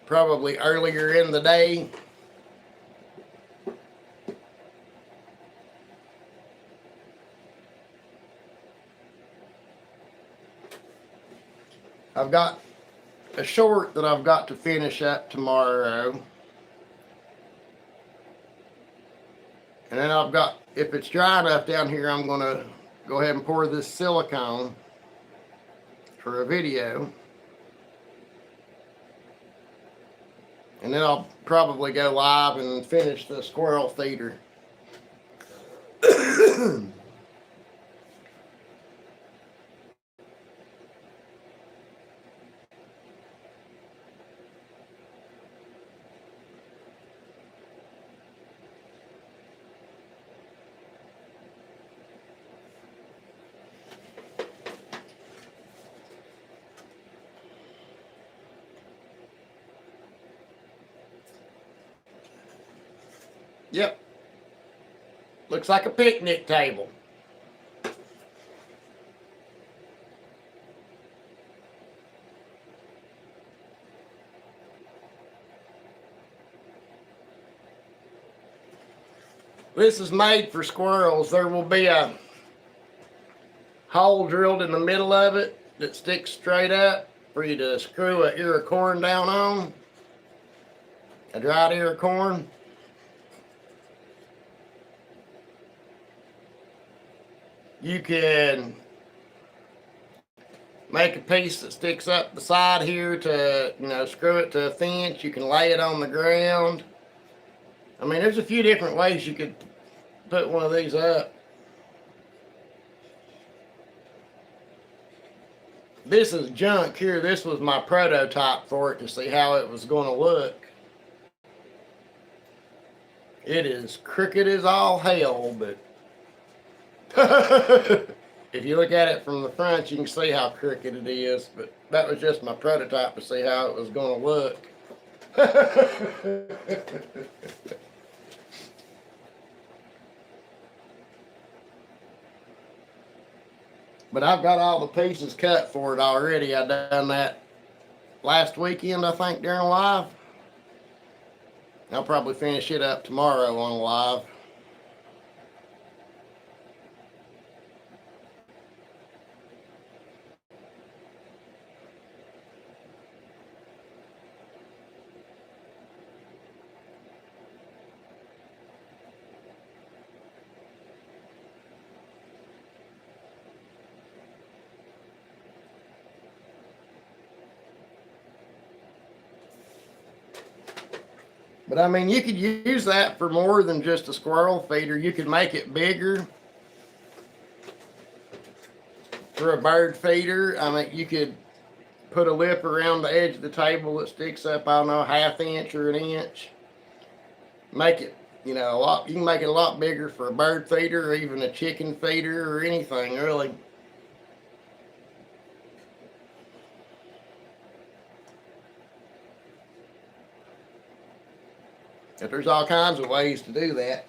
probably earlier in the day. I've got a short that I've got to finish up tomorrow. And then I've got, if it's dry enough down here, I'm going to go ahead and pour this silicone for a video. And then I'll probably go live and finish the squirrel feeder. Yep. Looks like a picnic table. This is made for squirrels. There will be a hole drilled in the middle of it that sticks straight up for you to screw an ear of corn down on. A dried ear of corn. You can make a piece that sticks up the side here to, screw it to a fence. You can lay it on the ground. I mean, there's a few different ways you could put one of these up. This is junk here. This was my prototype for it to see how it was going to look. It is crooked as all hell, but if you look at it from the front, you can see how crooked it is. But that was just my prototype to see how it was going to look. But I've got all the pieces cut for it already. I done that last weekend, I think, during live. I'll probably finish it up tomorrow on live. But I mean, you could use that for more than just a squirrel feeder. You could make it bigger for a bird feeder. I mean, you could put a lip around the edge of the table that sticks up, I don't know, 1/2 inch or 1 inch. Make it, a lot. You can make it a lot bigger for a bird feeder or even a chicken feeder or anything, really. But there's all kinds of ways to do that.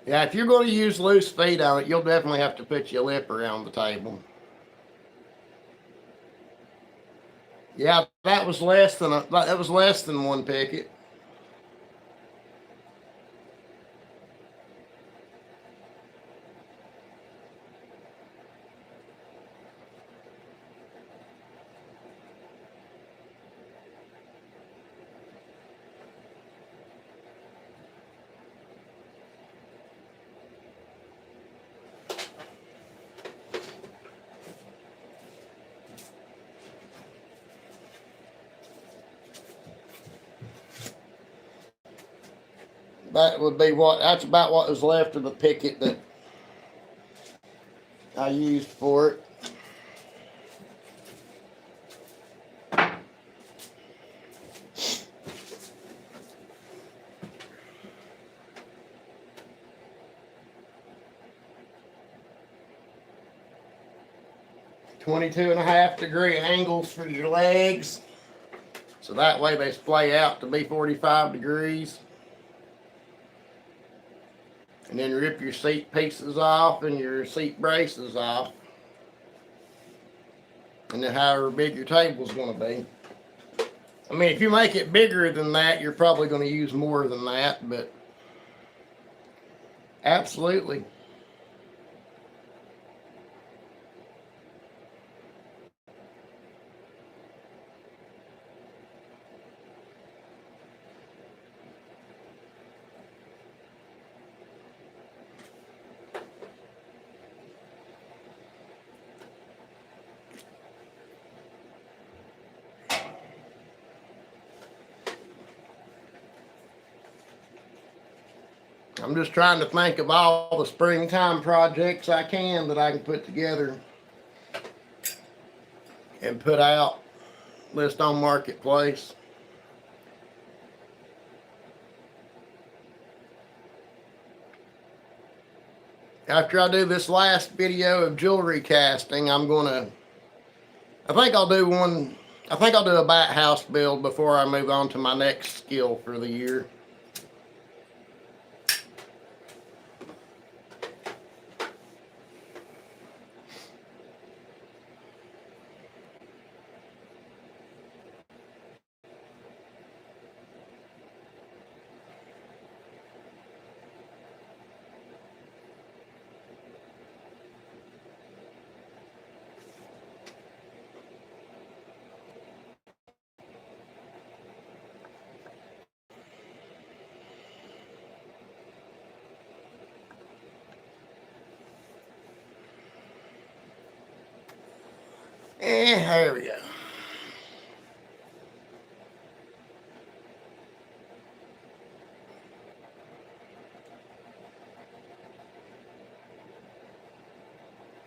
Yeah, if you're going to use loose feet on it, you'll definitely have to put your lip around the table. Yeah, that was less than 1 picket. That's about what was left of the picket that I used for it. .22.5-degree angles for your legs. So that way they splay out to be 45 degrees. And then rip your seat pieces off and your seat braces off. And then however big your table's going to be. I mean, if you make it bigger than that, you're probably going to use more than that, but absolutely. I'm just trying to think of all the springtime projects I can that I can put together and put out, list on Marketplace. after I do this last video of jewelry casting, I think I'll do a bat house build before I move on to my next skill for the year. There we go.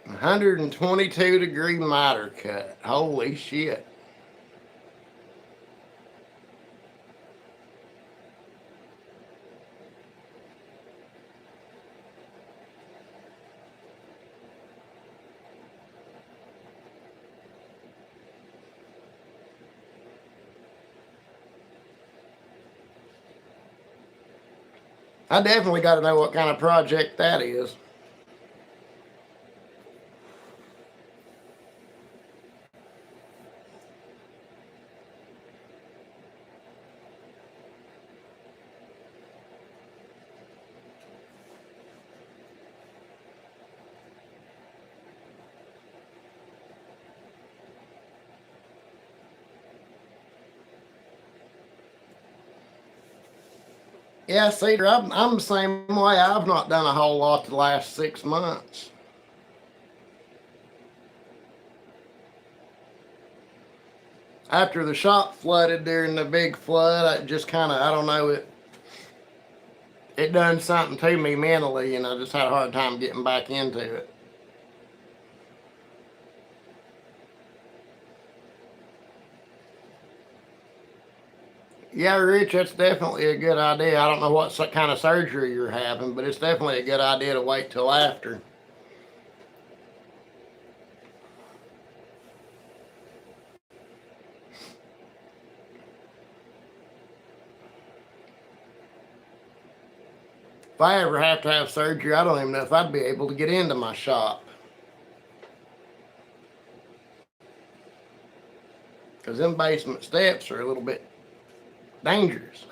$122 miter cut. Holy shit. I definitely got to know what kind of project that is. Yeah, Cedar, I'm the same way. I've not done a whole lot the last 6 months. After the shop flooded during the big flood, I just kind of, I don't know, it done something to me mentally, and I just had a hard time getting back into it. Yeah, Rich, that's definitely a good idea. I don't know what kind of surgery you're having, but it's definitely a good idea to wait till after. If I ever have to have surgery, I don't even know if I'd be able to get into my shop. Because them basement steps are a little bit dangerous.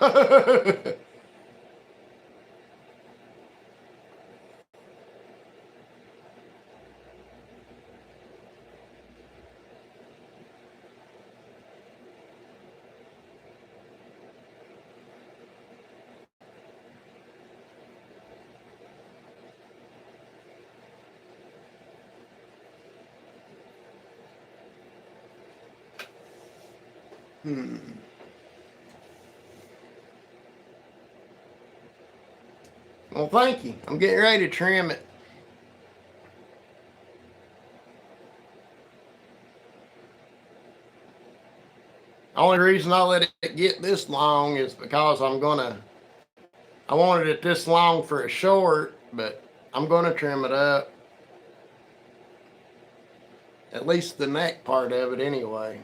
Well, thank you. I'm getting ready to trim it. Only reason I let it get this long is because I wanted it this long for a short, but I'm gonna trim it up. At least the neck part of it anyway.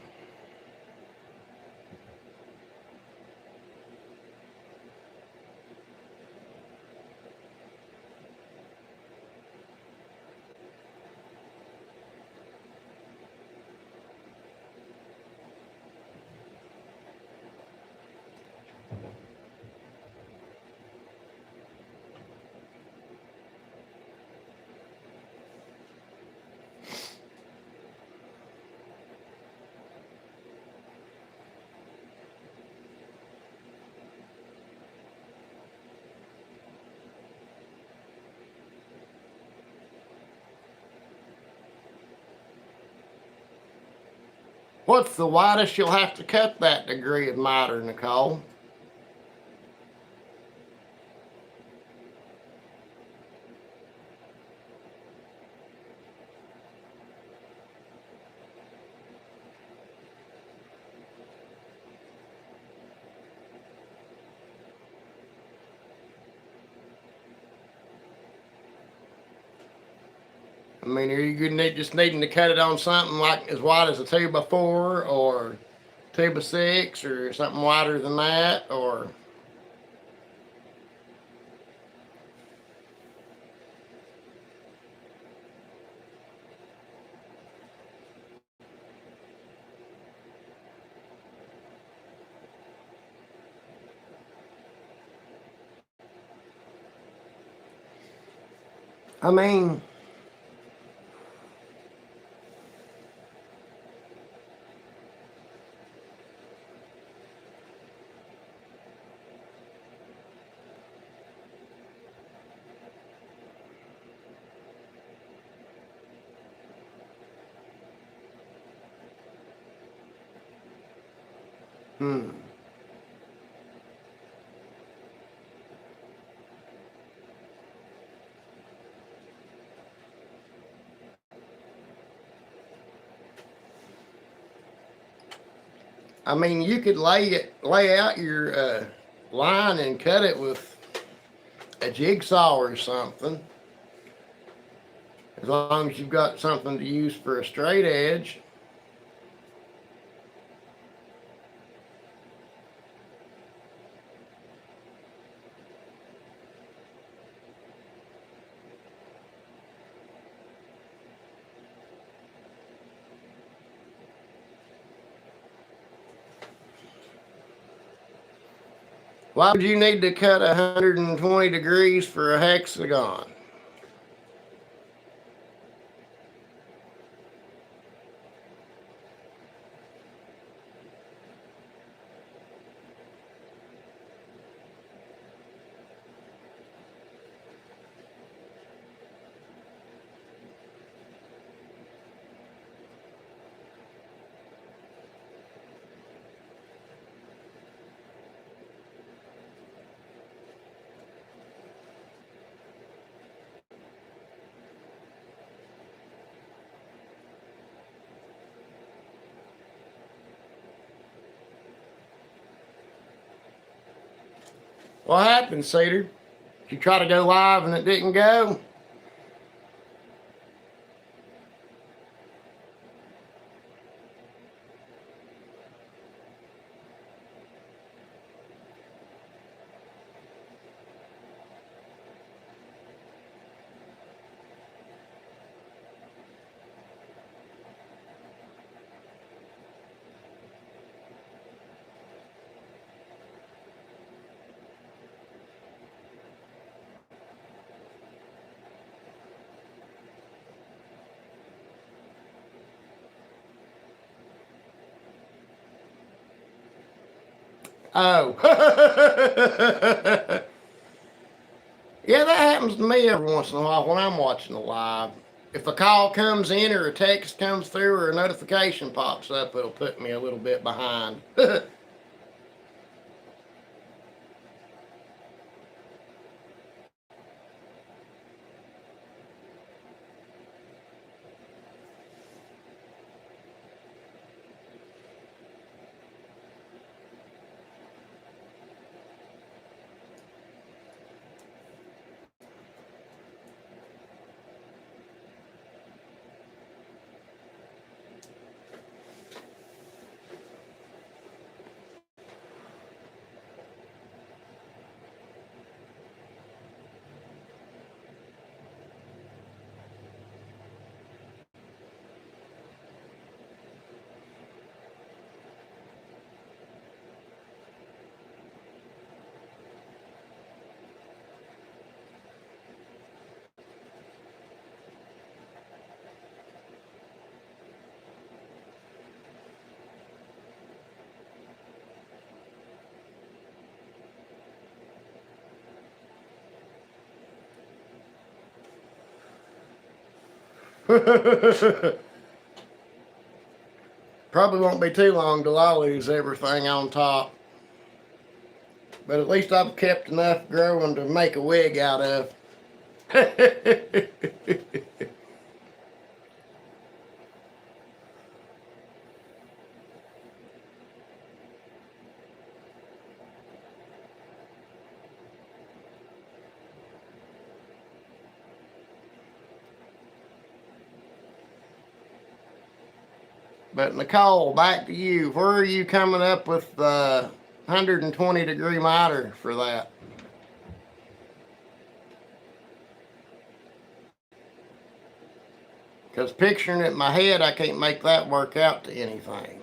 What's the widest you'll have to cut that degree of miter, Nicole? I mean, are you just needing to cut it on something like as wide as a 2x4 or 2x6 or something wider than that, or? I mean, hmm. I mean, you could lay out your line and cut it with a jigsaw or something, as long as you've got something to use for a straight edge. Why would you need to cut 120 degrees for a hexagon? What happened, Cedar? Did you try to go live and it didn't go? Oh. Yeah, that happens to me every once in a while when I'm watching a live. If a call comes in or a text comes through or a notification pops up, it'll put me a little bit behind. Probably won't be too long till I lose everything on top. But at least I've kept enough growing to make a wig out of. But Nicole, back to you. Where are you coming up with the 120-degree miter for that? Because picturing it in my head, I can't make that work out to anything.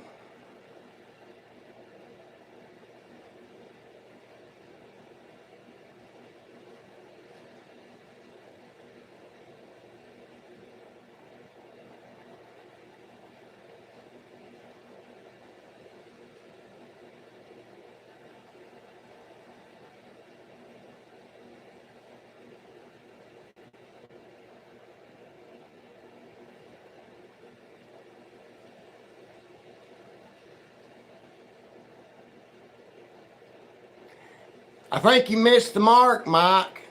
I think you missed the mark, Mike.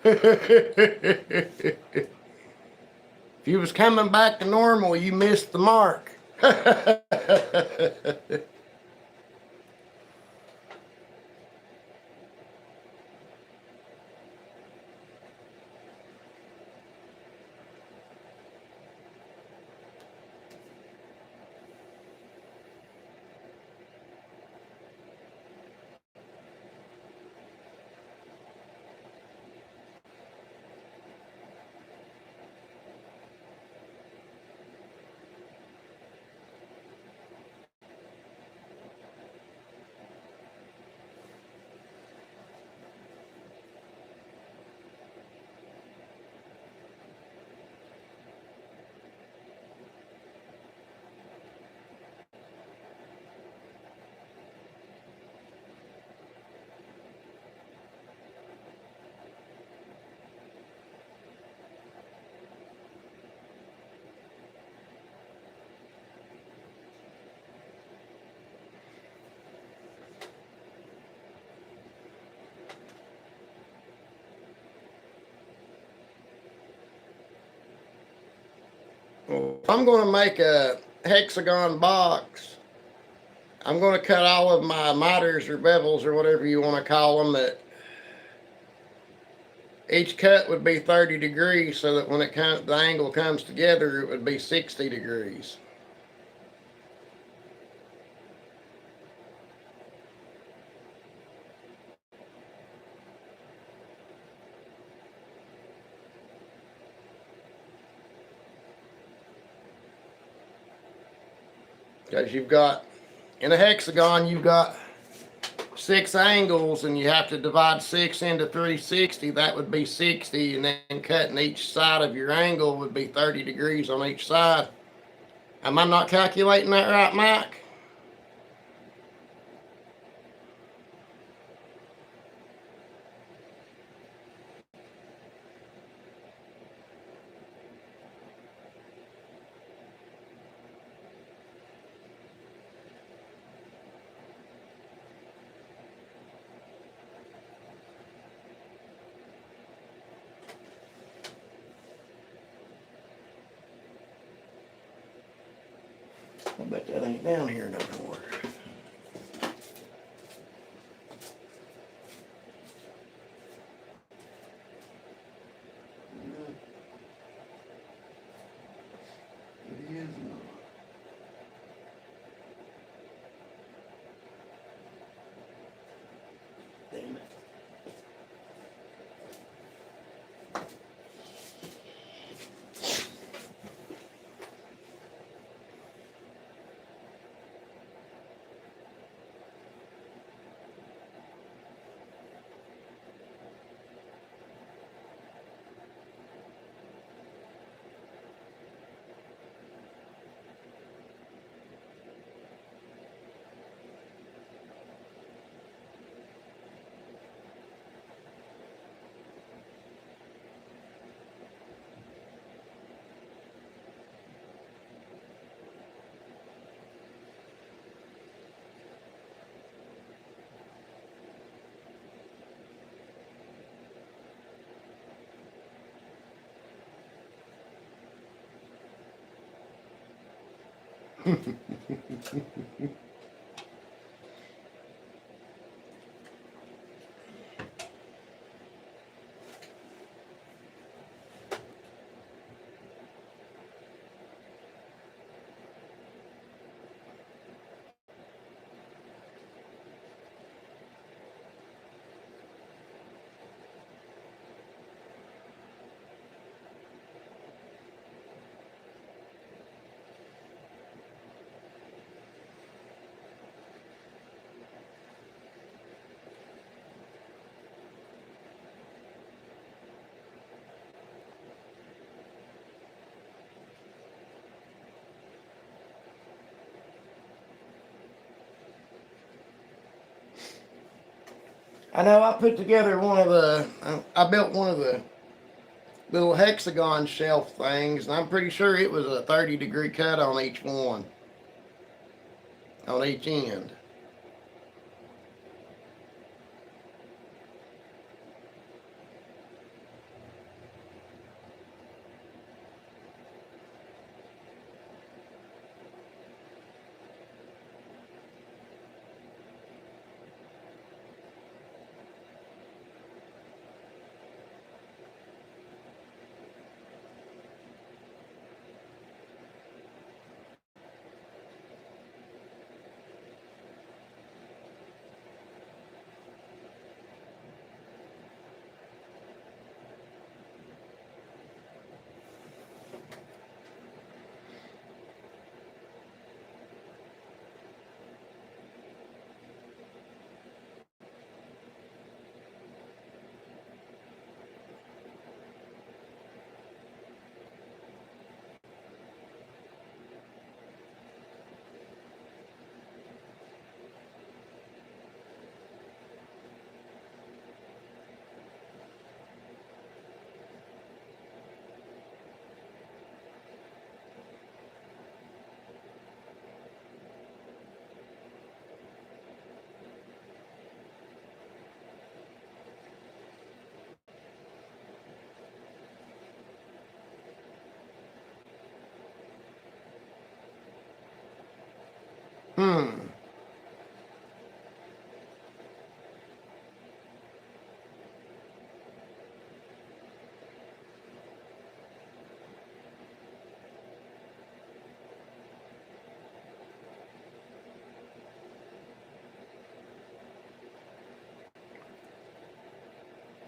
If you was coming back to normal, you missed the mark. I'm going to make a hexagon box. I'm going to cut all of my miters or bevels or whatever you want to call them. That each cut would be 30 degrees, so that when the angle comes together, it would be 60 degrees. Because in a hexagon, you've got 6 angles, and you have to divide 6 into 360. That would be 60, and then cutting each side of your angle would be 30 degrees on each side. Am I not calculating that right, Mike? I bet that ain't down here no more. It is not. Damn it. I know I put together one of the, I built one of the little hexagon shelf things, and I'm pretty sure it was a 30-degree cut on each one, on each end. Hmm.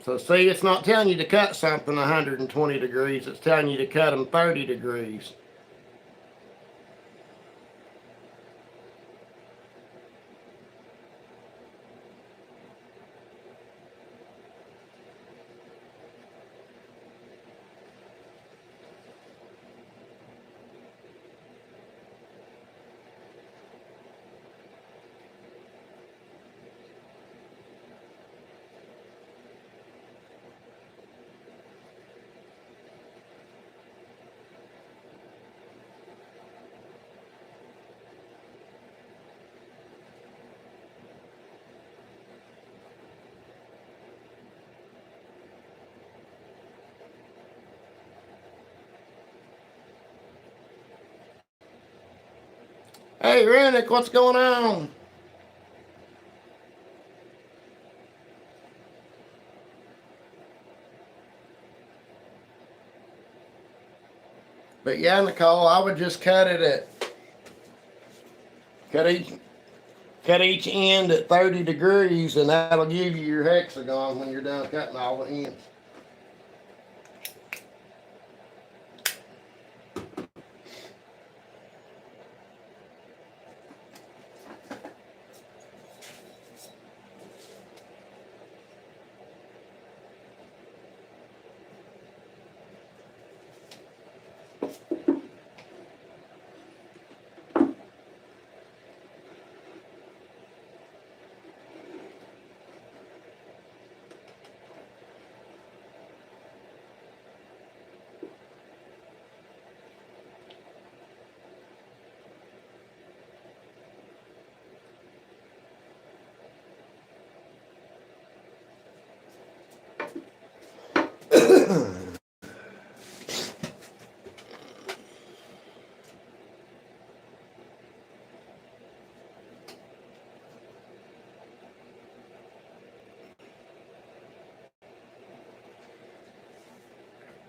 So see, it's not telling you to cut something 120 degrees. It's telling you to cut them 30 degrees. Hey, Rennick, what's going on? But yeah, Nicole, I would just cut each cut each end at 30 degrees, and that'll give you your hexagon when you're done cutting all the ends.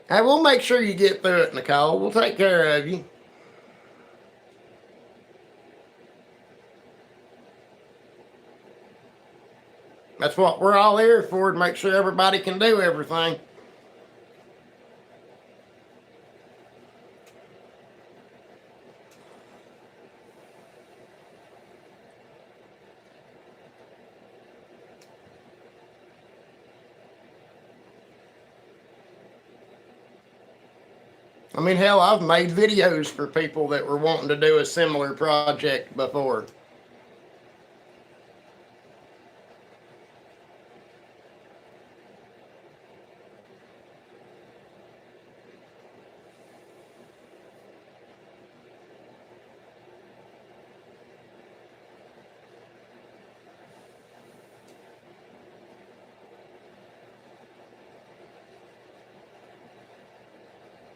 Hey, we'll make sure you get through it, Nicole. We'll take care of you. That's what we're all here for, to make sure everybody can do everything. I mean, hell, I've made videos for people that were wanting to do a similar project before.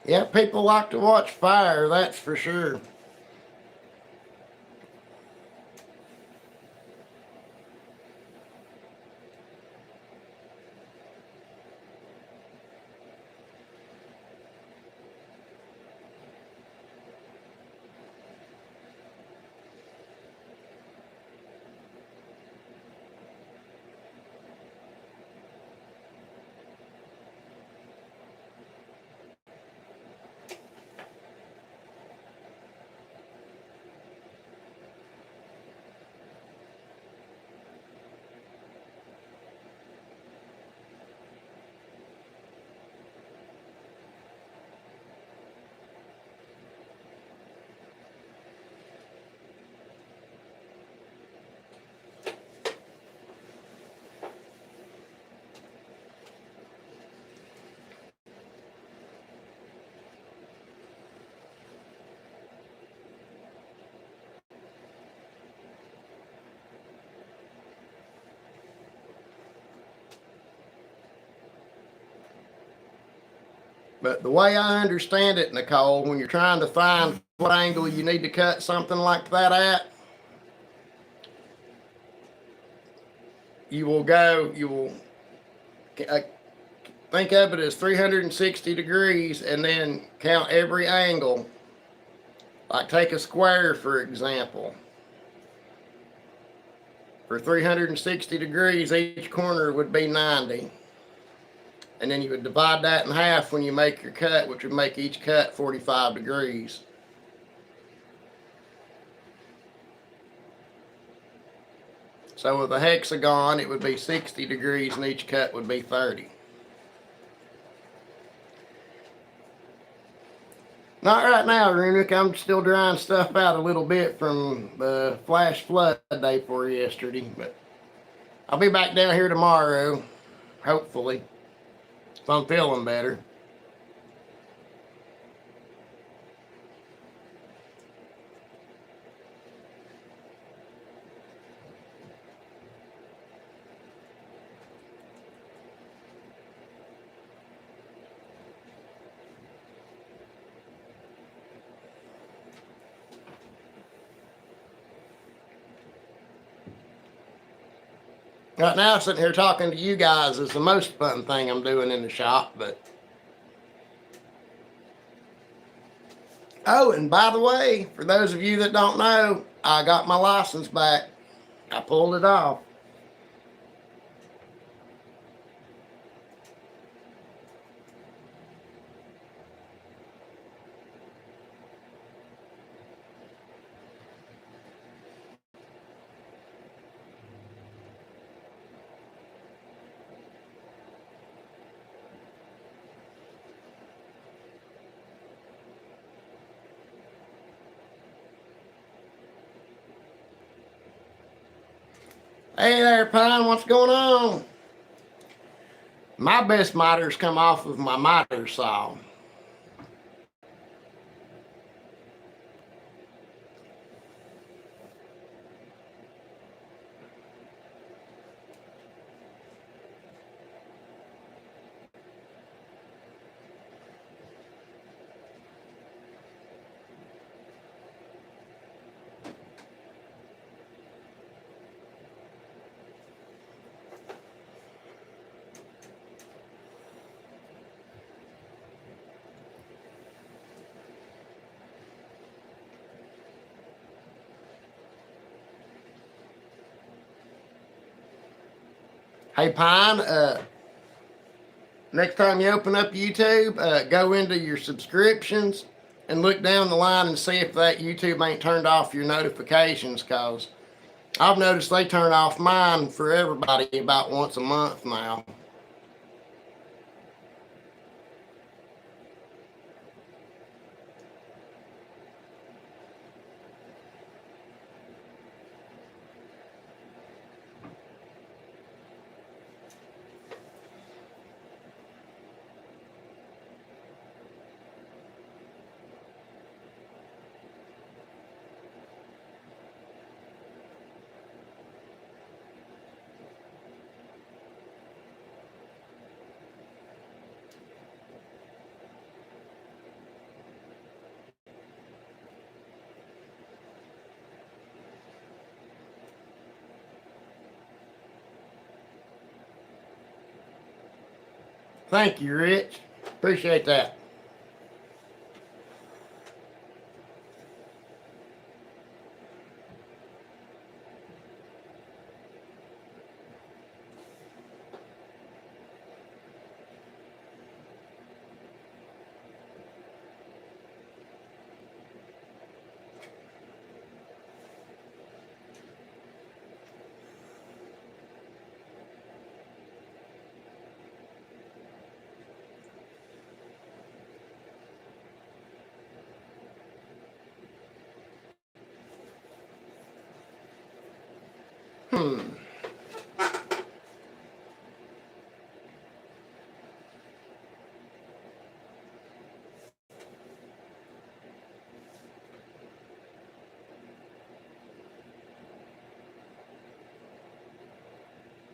Yeah, people like to watch fire, that's for sure. But the way I understand it, Nicole, when you're trying to find what angle you need to cut something like that at, you will think of it as 360 degrees and then count every angle. Like take a square, for example. For 360 degrees, each corner would be 90. And then you would divide that in half when you make your cut, which would make each cut 45 degrees. So with a hexagon, it would be 60 degrees and each cut would be 30. Not right now, Runick. I'm still drying stuff out a little bit from the flash flood day for yesterday, but I'll be back down here tomorrow, hopefully, if I'm feeling better. Right now, sitting here talking to you guys is the most fun thing I'm doing in the shop, but... Oh, and by the way, for those of you that don't know, I got my license back. I pulled it off. Hey there, Pine, what's going on? My best miters come off of my miter saw. Hey, Pine, next time you open up YouTube, go into your subscriptions and look down the line and see if that YouTube ain't turned off your notifications, because I've noticed they turn off mine for everybody about once a month now. Thank you, Rich. Appreciate that. Hmm.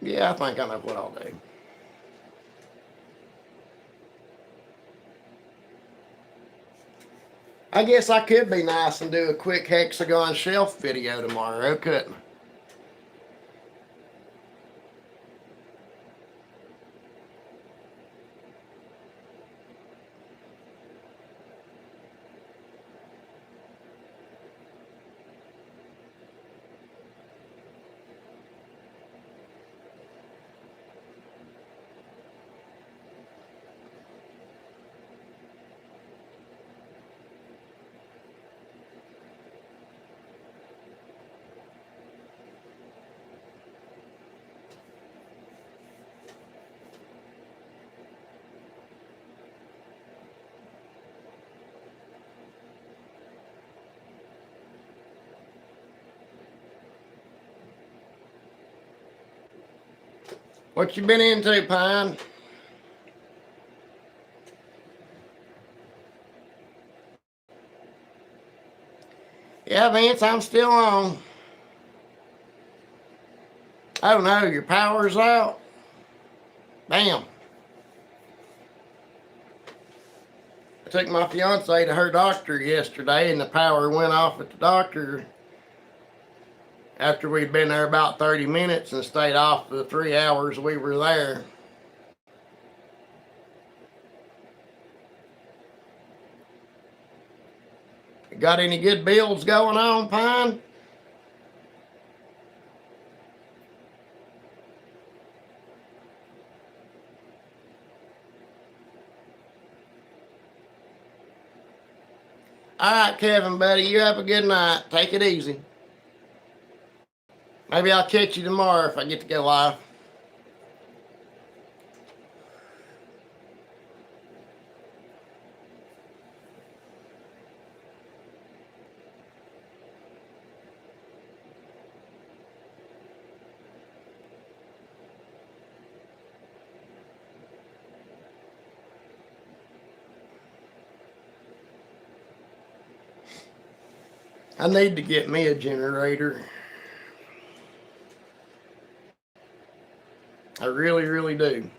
Yeah, I think I know what I'll do. I guess I could be nice and do a quick hexagon shelf video tomorrow, couldn't I? What you been into, Pine? Yeah, Vince, I'm still on. Oh no, your power's out. Damn. I took my fiance to her doctor yesterday and the power went off at the doctor after we'd been there about 30 minutes and stayed off the 3 hours we were there. Got any good builds going on, Pine? All right, Kevin, buddy, you have a good night. Take it easy. Maybe I'll catch you tomorrow if I get to go live. I need to get me a generator. I really, really do.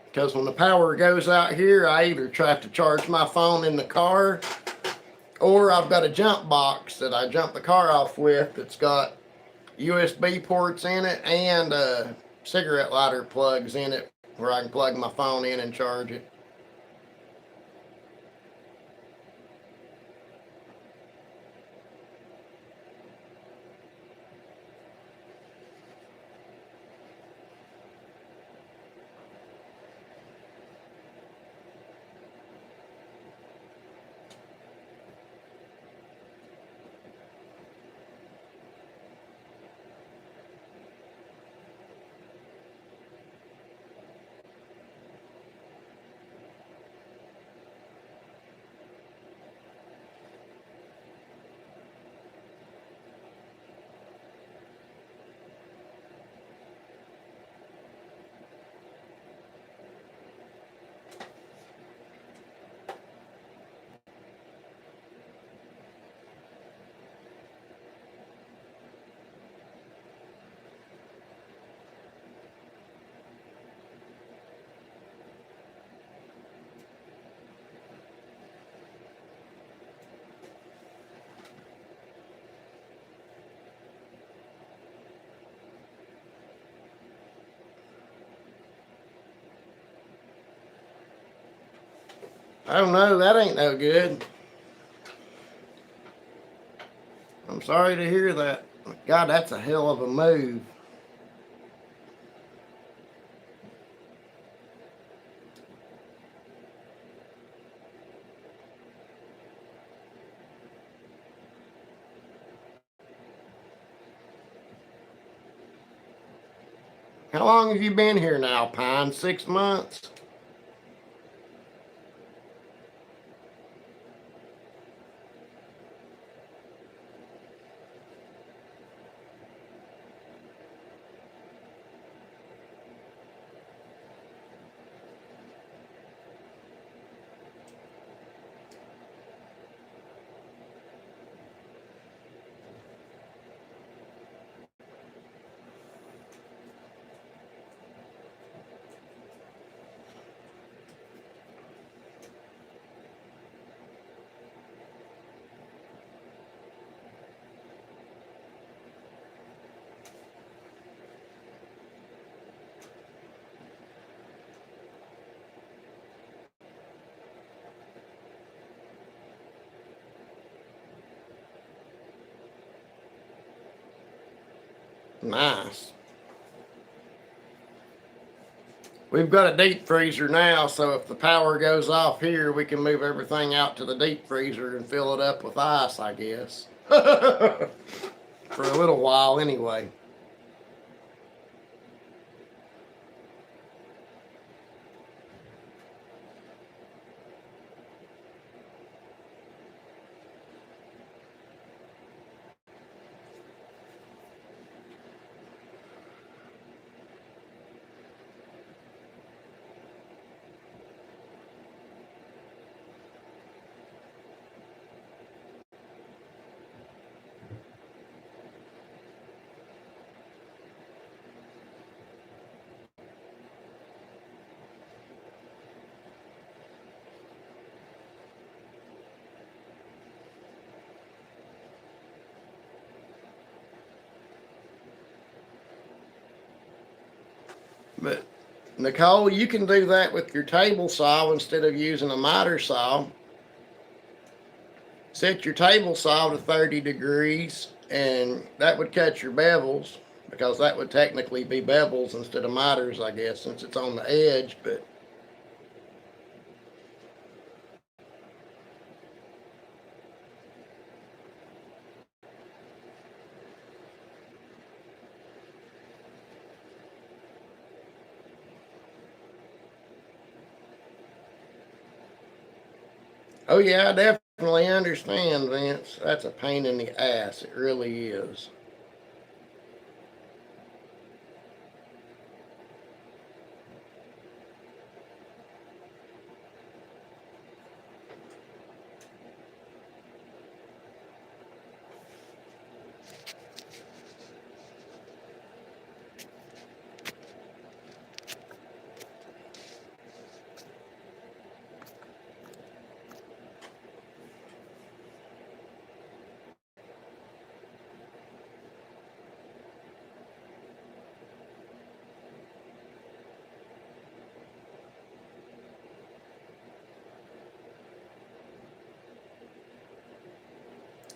Because when the power goes out here, I either try to charge my phone in the car, or I've got a jump box that I jump the car off with that's got USB ports in it and cigarette lighter plugs in it where I can plug my phone in and charge it. Oh no, that ain't no good. I'm sorry to hear that. God, that's a hell of a move. How long have you been here now, Pine? 6 months? Nice. We've got a deep freezer now, so if the power goes off here, we can move everything out to the deep freezer and fill it up with ice, I guess. For a little while, anyway. But Nicole, you can do that with your table saw instead of using a miter saw. Set your table saw to 30 degrees, and that would cut your bevels, because that would technically be bevels instead of miters, I guess, since it's on the edge. But oh yeah, I definitely understand, Vince. That's a pain in the ass. It really is.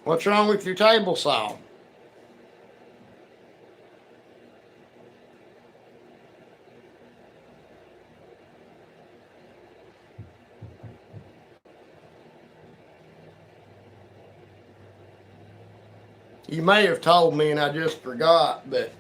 What's wrong with your table saw? You may have told me and I just forgot, but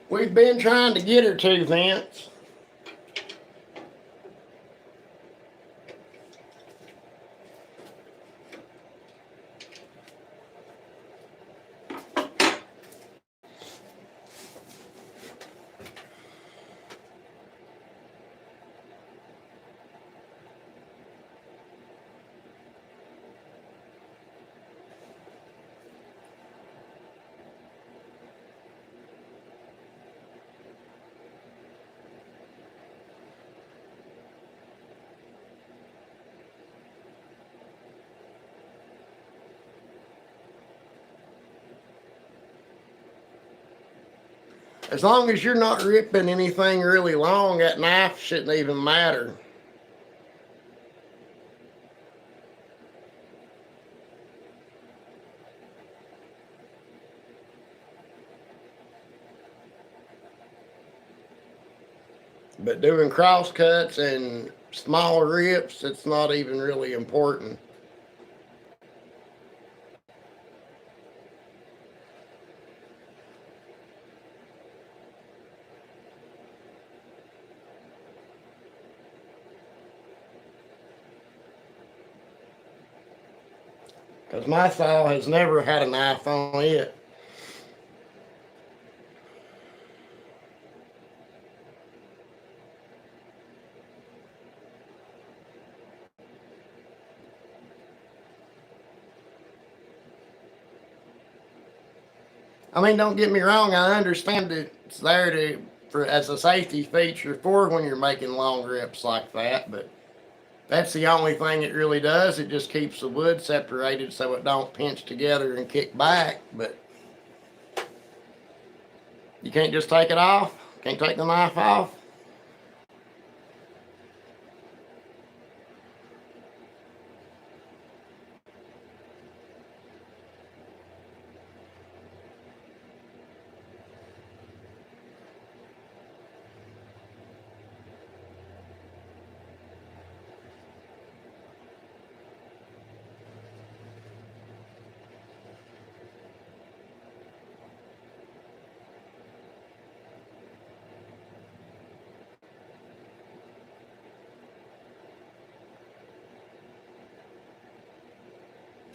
We've been trying to get her to, Vince. As long as you're not ripping anything really long, that knife shouldn't even matter. But doing cross cuts and smaller rips, it's not even really important. Because my saw has never had a knife on it. I mean, don't get me wrong, I understand it's there as a safety feature for when you're making long rips like that, but that's the only thing it really does. It just keeps the wood separated so it don't pinch together and kick back, but you can't just take it off. Can't take the knife off.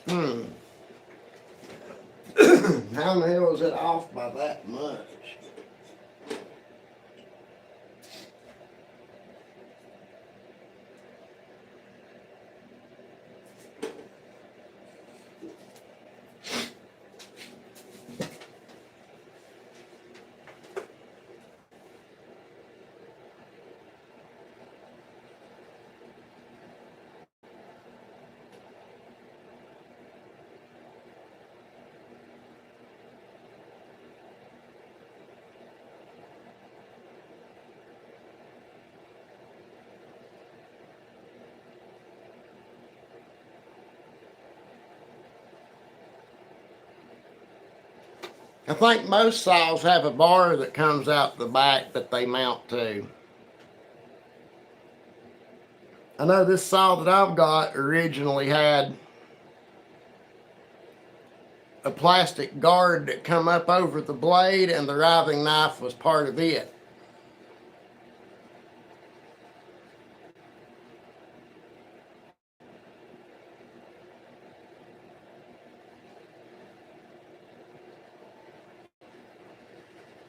Hmm. How in the hell is it off by that much? I think most saws have a bar that comes out the back that they mount to. I know this saw that I've got originally had a plastic guard that come up over the blade, and the riving knife was part of it.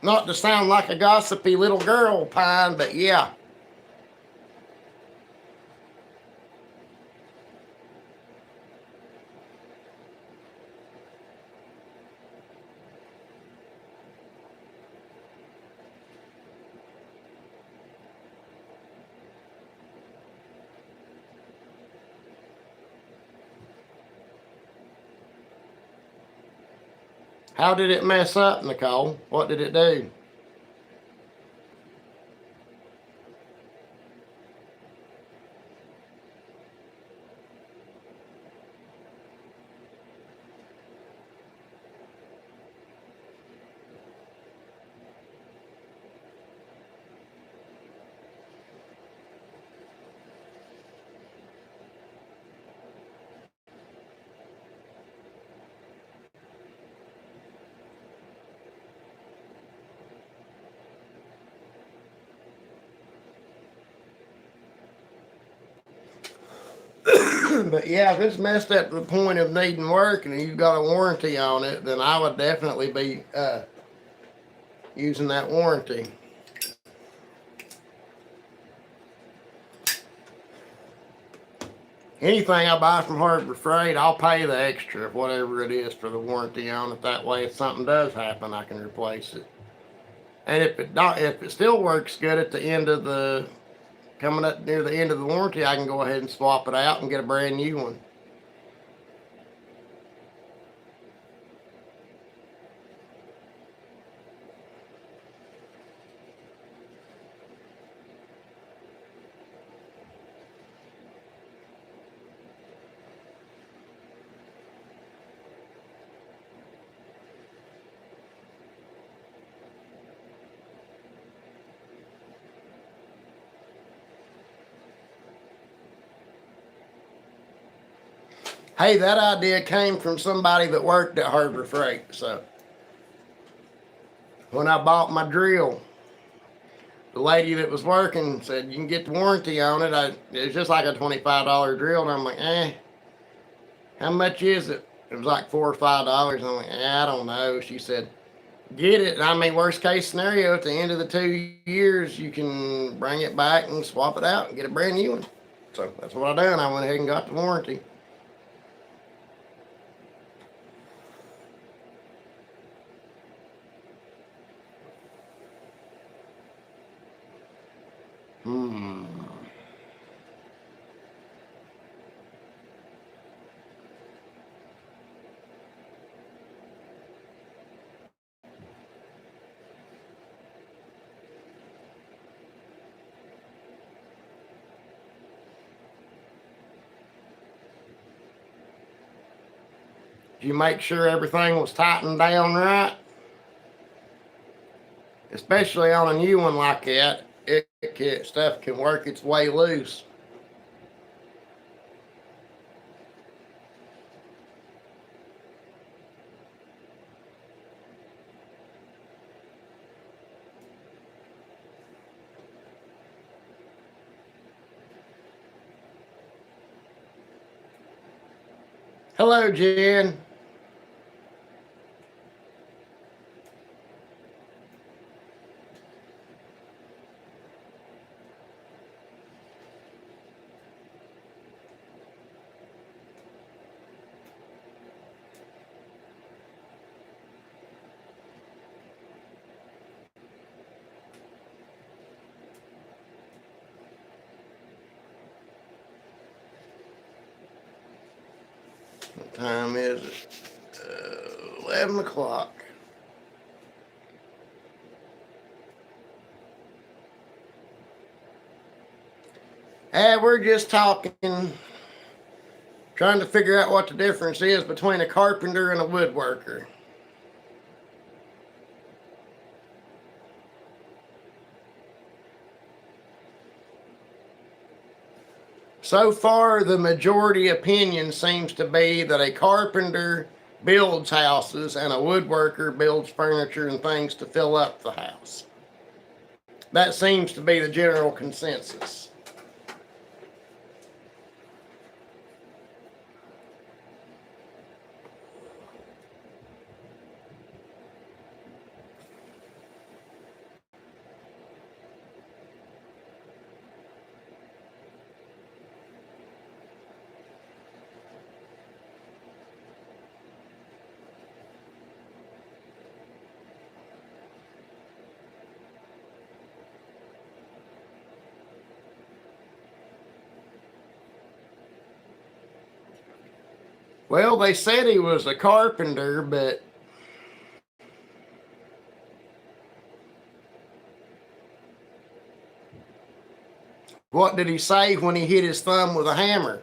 Not to sound like a gossipy little girl, Pine, but yeah. How did it mess up, Nicole? What did it do? But yeah, if it's messed up to the point of needing work and you've got a warranty on it, then I would definitely be using that warranty. Anything I buy from Harbor Freight, I'll pay the extra, whatever it is, for the warranty on it. That way, if something does happen, I can replace it. And if it still works good at the end of the coming up near the end of the warranty, I can go ahead and swap it out and get a brand new one. Hey, that idea came from somebody that worked at Harbor Freight. So when I bought my drill, the lady that was working said you can get the warranty on it. It was just like a $25 drill, and I'm like, how much is it? It was like $4 or $5. I'm like, I don't know. She said, get it. I mean, worst case scenario, at the end of the 2 years, you can bring it back and swap it out and get a brand new one. So that's what I done. I went ahead and got the warranty. You make sure everything was tightened down right, especially on a new one like that. Stuff can work its way loose. Hello, Jen. What time is it? 11 o'clock. We're just talking, trying to figure out what the difference is between a carpenter and a woodworker. So far, the majority opinion seems to be that a carpenter builds houses and a woodworker builds furniture and things to fill up the house. That seems to be the general consensus. Well, they said he was a carpenter, but what did he say when he hit his thumb with a hammer?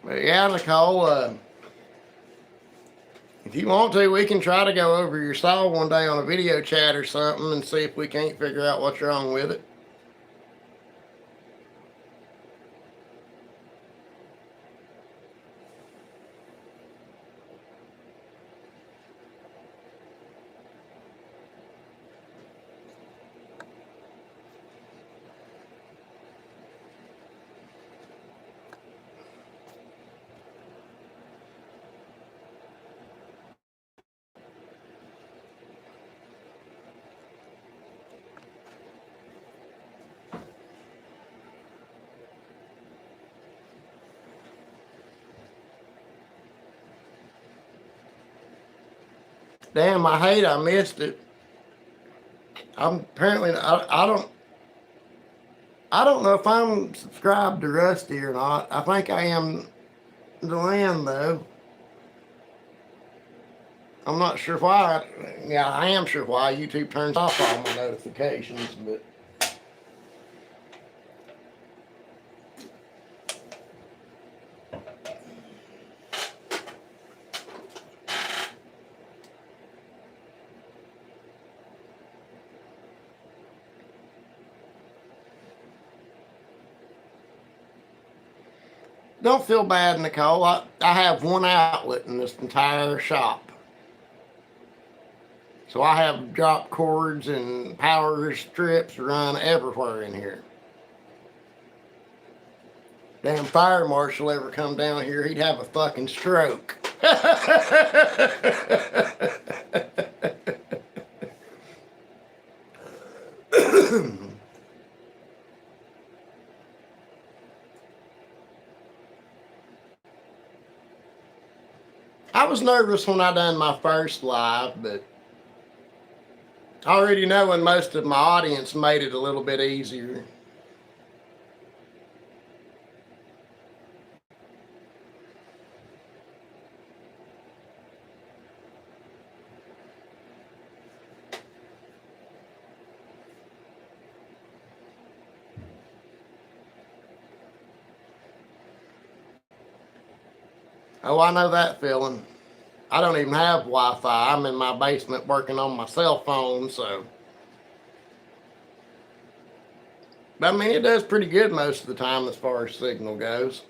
But yeah, Nicole, if you want to, we can try to go over your saw one day on a video chat or something and see if we can't figure out what's wrong with it. Damn, I hate I missed it. I'm apparently I don't know if I'm subscribed to Rusty or not. I think I am to Lynn though. I'm not sure why. Yeah, I am sure why YouTube turns off all my notifications, but don't feel bad, Nicole. I have one outlet in this entire shop. So I have drop cords and power strips run everywhere in here. Damn fire marshal ever come down here, he'd have a fucking stroke. I was nervous when I done my first live, but already knowing most of my audience made it a little bit easier. Oh, I know that feeling. I don't even have Wi-Fi. I'm in my basement working on my cell phone, so. But I mean, it does pretty good most of the time as far as signal goes.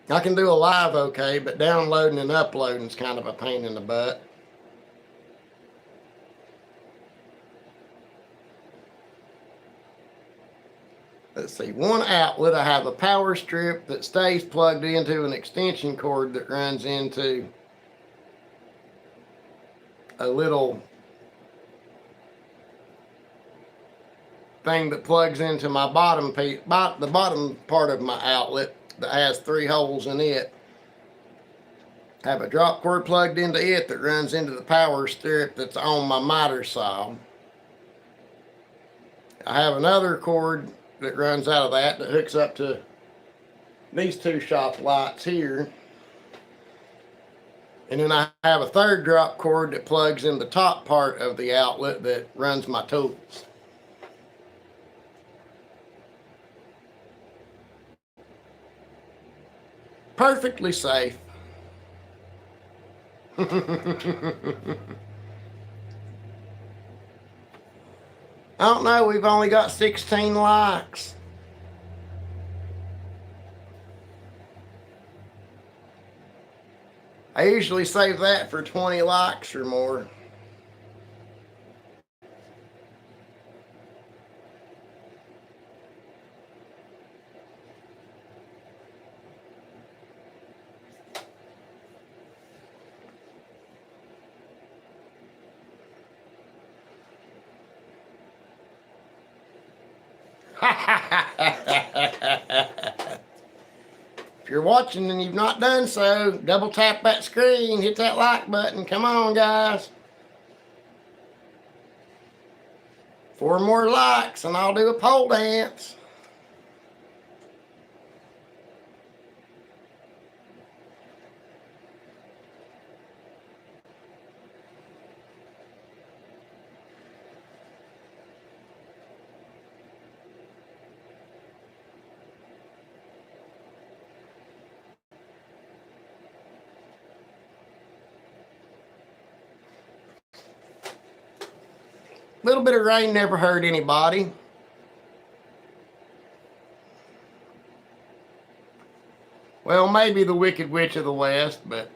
I can do a live okay, but downloading and uploading is kind of a pain in the butt. Let's see, one outlet, I have a power strip that stays plugged into an extension cord that runs into a little thing that plugs into my bottom piece, the bottom part of my outlet that has 3 holes in it. I have a drop cord plugged into it that runs into the power strip that's on my miter saw. I have another cord that runs out of that hooks up to these 2 shop lights here. And then I have a third drop cord that plugs in the top part of the outlet that runs my tools. Perfectly safe. I don't know, we've only got 16 likes. I usually save that for 20 likes or more. If you're watching and you've not done so, double tap that screen, hit that like button. Come on, guys. 4 more likes and I'll do a pole dance. little bit of rain never hurt anybody. Well, maybe the Wicked Witch of the West, but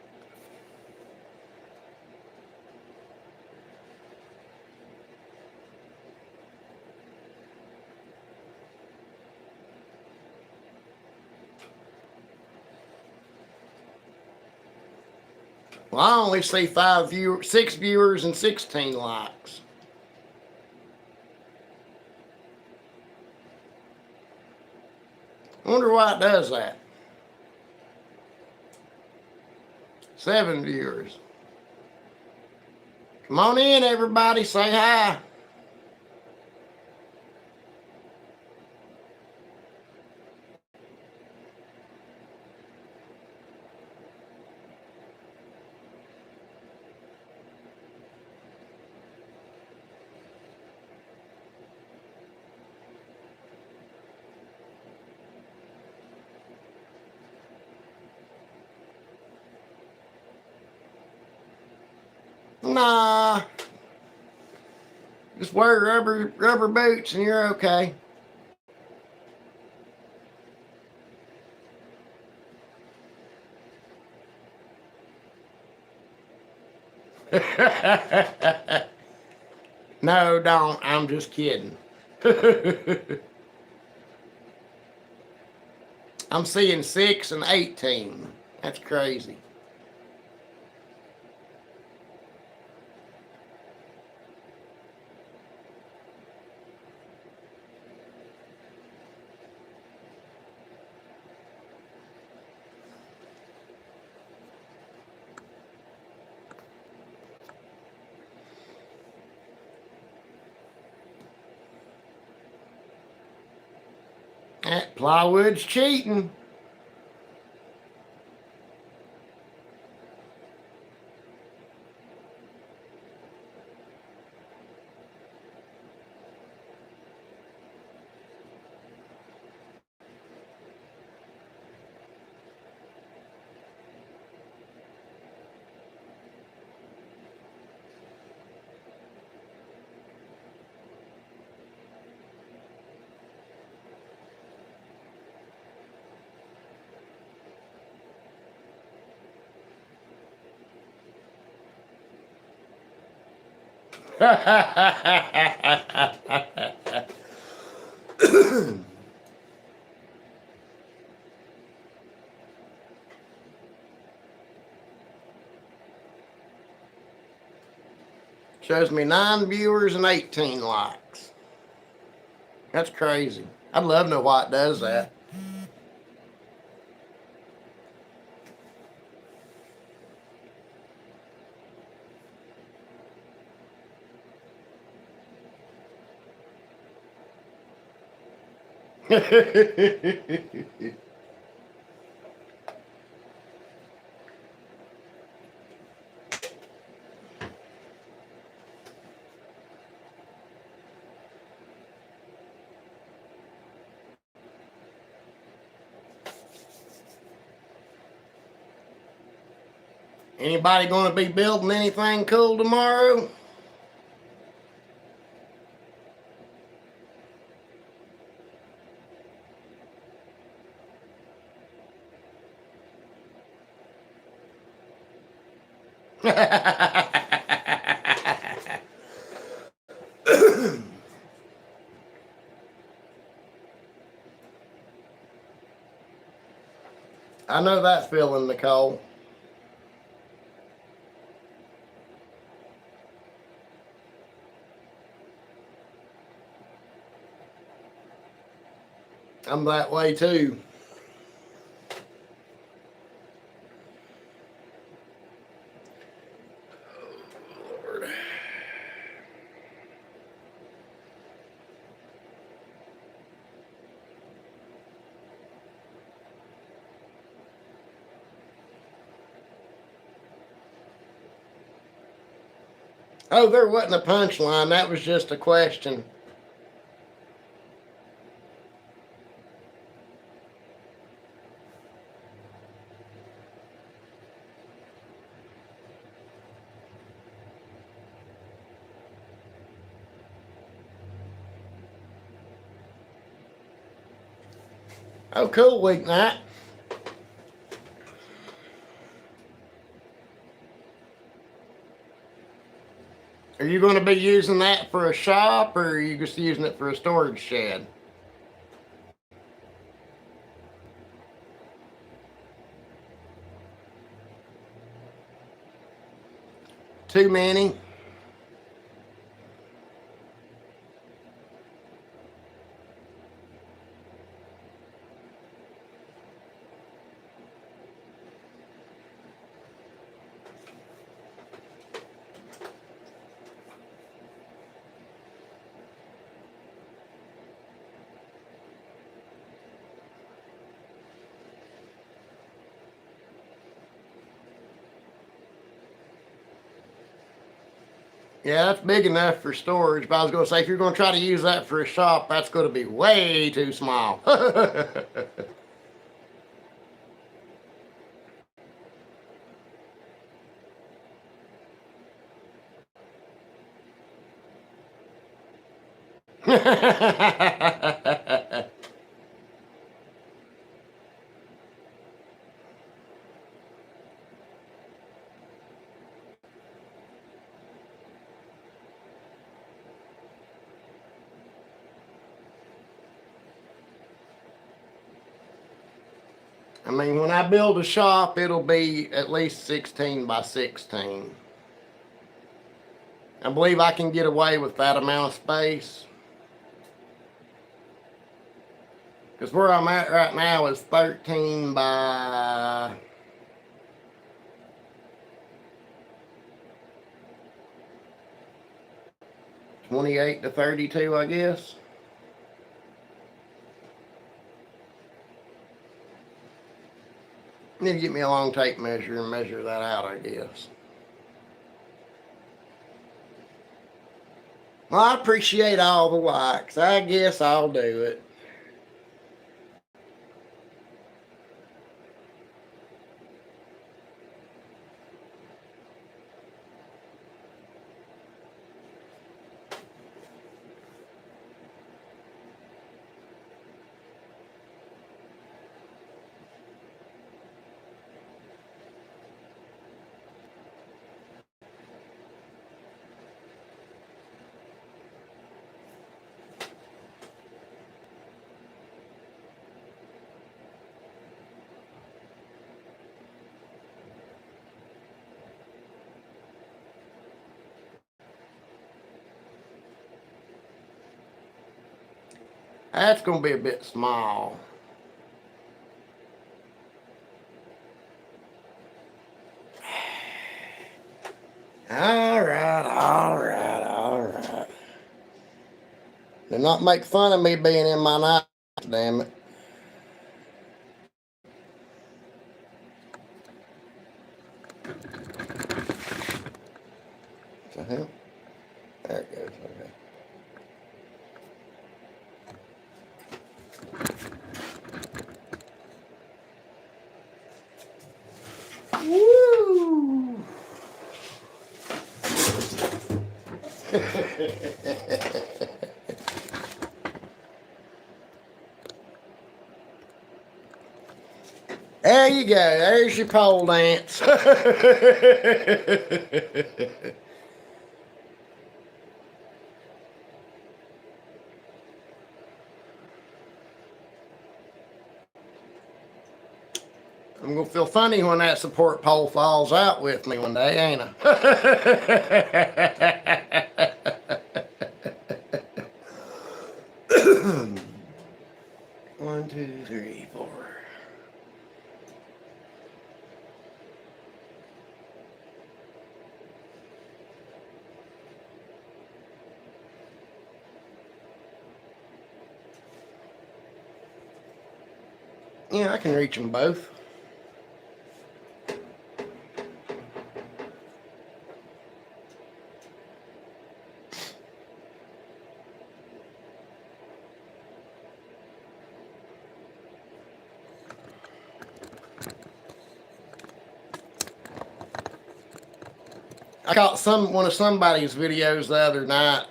well, I only see 6 viewers and 16 likes. I wonder why it does that. 7 viewers. Come on in, everybody. Say hi. Nah. Just wear rubber boots and you're okay. No, don't. I'm just kidding. I'm seeing 6 and 18. That's crazy. That plywood's cheating. Shows me 9 viewers and 18 likes. That's crazy. I'd love to know why it does that. Anybody going to be building anything cool tomorrow? I know that feeling, Nicole. I'm that way too. Lord. Oh, there wasn't a punchline. That was just a question. Oh, cool, weeknight. Are you going to be using that for a shop, or are you just using it for a storage shed? Too many? Yeah, that's big enough for storage, but I was going to say, if you're going to try to use that for a shop, that's going to be way too small. I mean, when I build a shop, it'll be at least 16 by 16. I believe I can get away with that amount of space. Because where I'm at right now is 13 by 28 to 32, I guess. I need to get me a long tape measure and measure that out, I guess. Well, I appreciate all the likes. I guess I'll do it. That's going to be a bit small. All right. Do not make fun of me being in my night, damn it. What the hell? There it goes, okay. Woo! There you go. There's your pole dance. I'm going to feel funny when that support pole falls out with me one day, ain't I? 1, 2, 3, 4. Yeah, I can reach them both. I caught one of somebody's videos the other night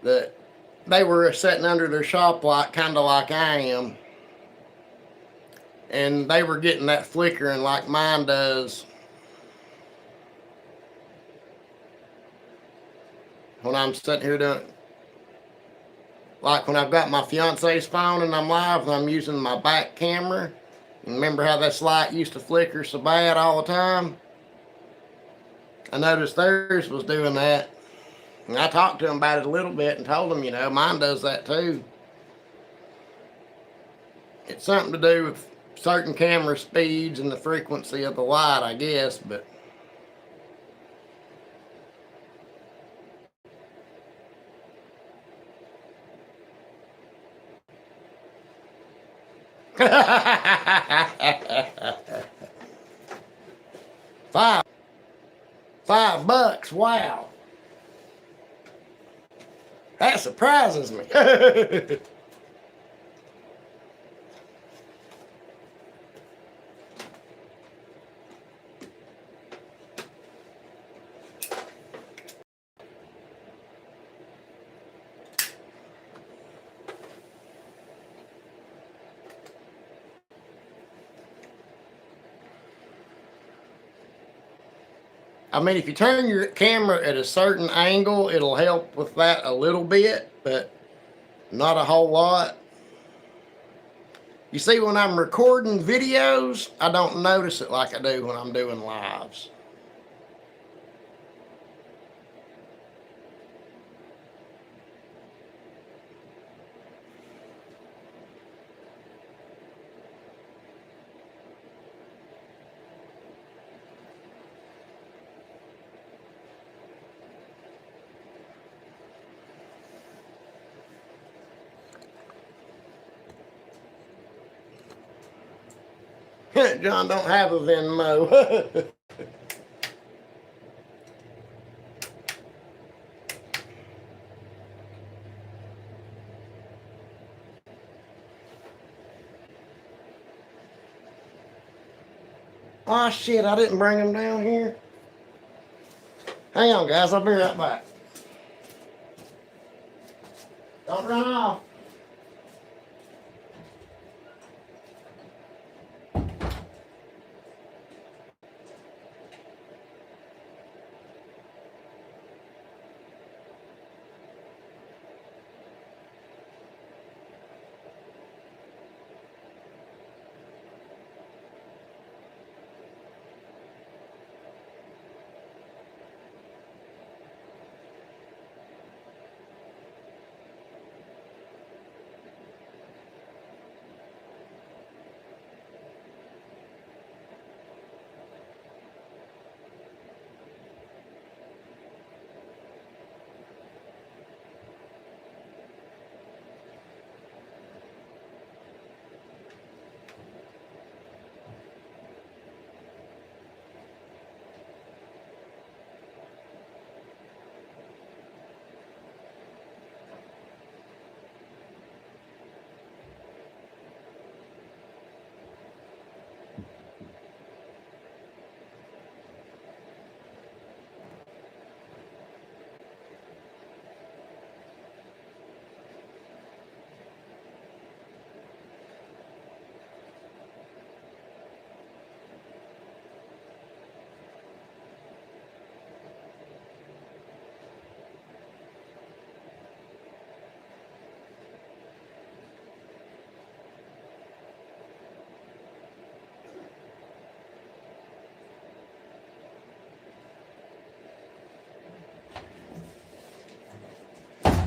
that they were sitting under their shop light, kind of like I am, and they were getting that flickering like mine does when I'm sitting here doing it. Like when I've got my fiance's phone and I'm live and I'm using my back camera. Remember how this light used to flicker so bad all the time? I noticed theirs was doing that. And I talked to them about it a little bit and told them, you know, mine does that too. It's something to do with certain camera speeds and the frequency of the light, I guess, but $5, wow. That surprises me. I mean, if you turn your camera at a certain angle, it'll help with that a little bit, but not a whole lot. You see, when I'm recording videos, I don't notice it like I do when I'm doing lives. John don't have a Venmo. Oh shit, I didn't bring him down here. Hang on guys, I'll be right back. Don't run off.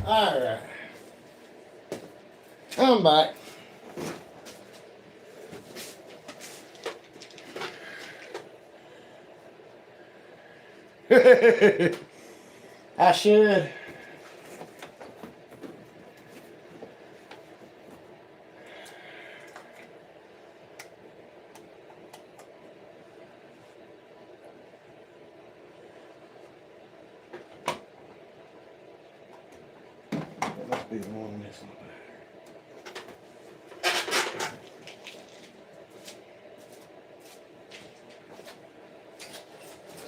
Alright. I'm back. I should. That must be the one missing.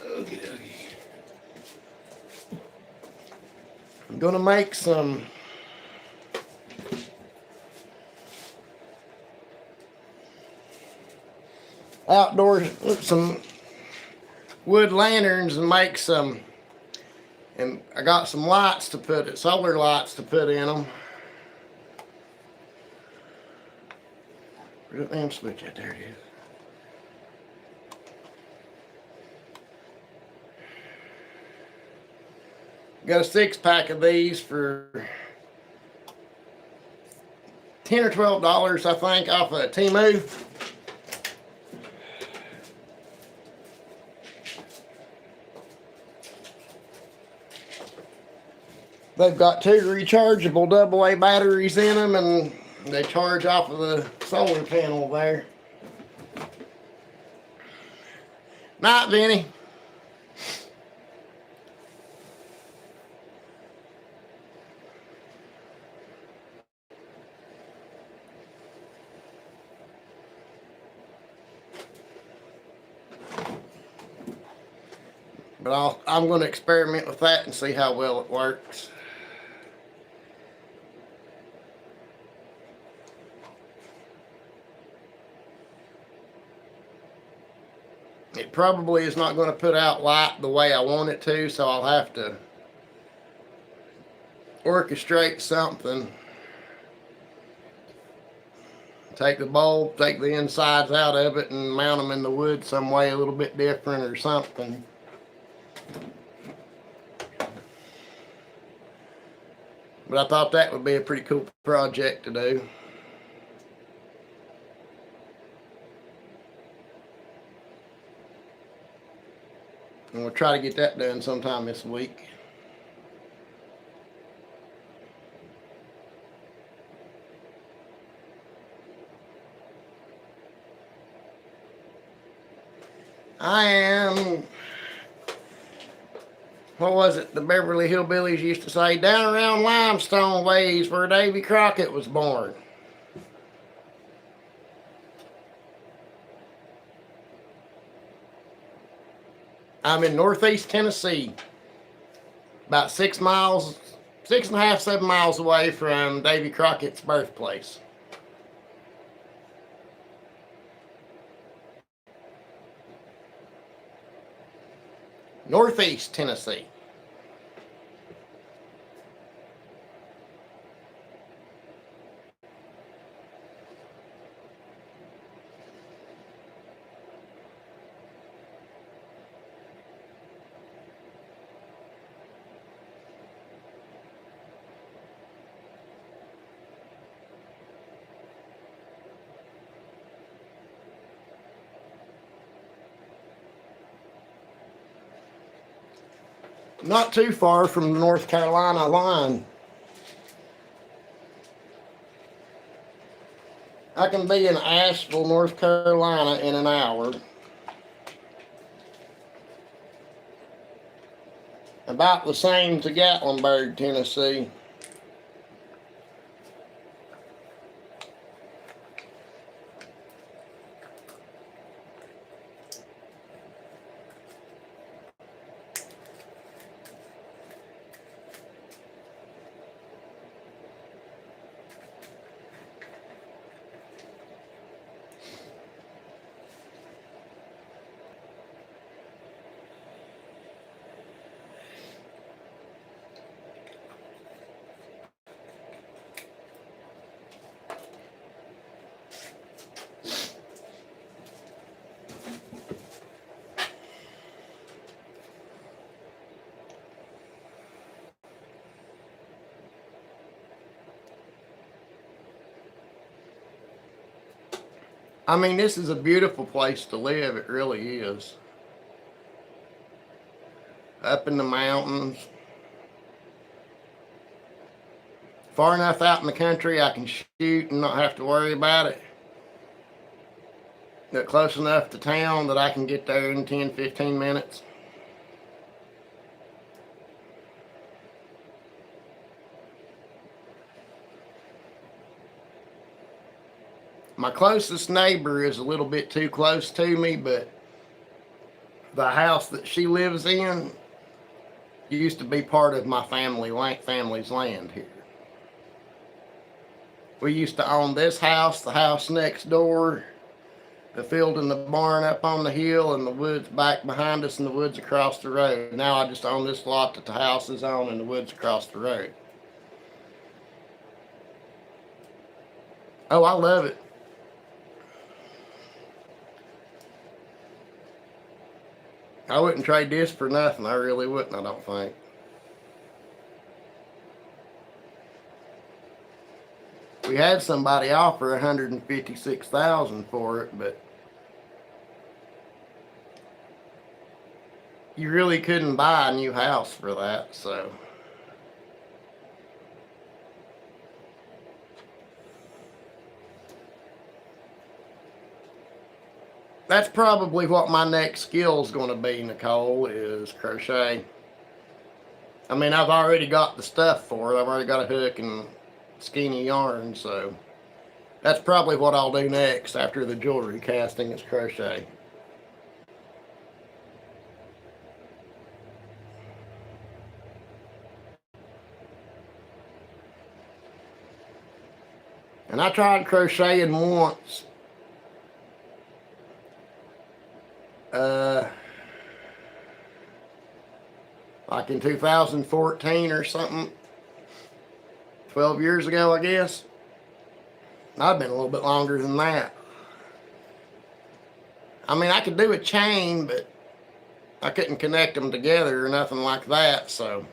Okay. I'm gonna make some outdoors some wood lanterns and make some. And I got some lights to put it, solar lights to put in them. Where's that damn switch at? There it is. Got a 6-pack of these for $10 or $12, I think, off of Temu. They've got 2 rechargeable AA batteries in them, and they charge off of the solar panel there. Night, Vinny. But I'm going to experiment with that and see how well it works. It probably is not going to put out light the way I want it to, so I'll have to orchestrate something. Take the bulb, take the insides out of it, and mount them in the wood some way a little bit different or something. But I thought that would be a pretty cool project to do. And we'll try to get that done sometime this week. I am, what was it, the Beverly Hillbillies used to say, down around Limestone ways where Davy Crockett was born. I'm in northeast Tennessee, about 6 miles, 6.5, 7 miles away from Davy Crockett's birthplace. Northeast Tennessee. Not too far from the North Carolina line. I can be in Asheville, North Carolina in an hour. About the same to Gatlinburg, Tennessee. I mean, this is a beautiful place to live. It really is. Up in the mountains. Far enough out in the country I can shoot and not have to worry about it. But close enough to town that I can get there in 10, 15 minutes. My closest neighbor is a little bit too close to me, but the house that she lives in used to be part of my family's land here. We used to own this house, the house next door, the field and the barn up on the hill, and the woods back behind us, and the woods across the road. Now I just own this lot that the house is on, and the woods across the road. Oh, I love it. I wouldn't trade this for nothing. I really wouldn't, I don't think. We had somebody offer $156,000 for it, but you really couldn't buy a new house for that, so. That's probably what my next skill is going to be, Nicole, is crochet. I mean, I've already got the stuff for it. I've already got a hook and skeiny yarn, so that's probably what I'll do next after the jewelry casting is crochet. And I tried crocheting once. Like in 2014 or something. 12 years ago, I guess. I've been a little bit longer than that. I mean, I could do a chain, but I couldn't connect them together or nothing like that, so.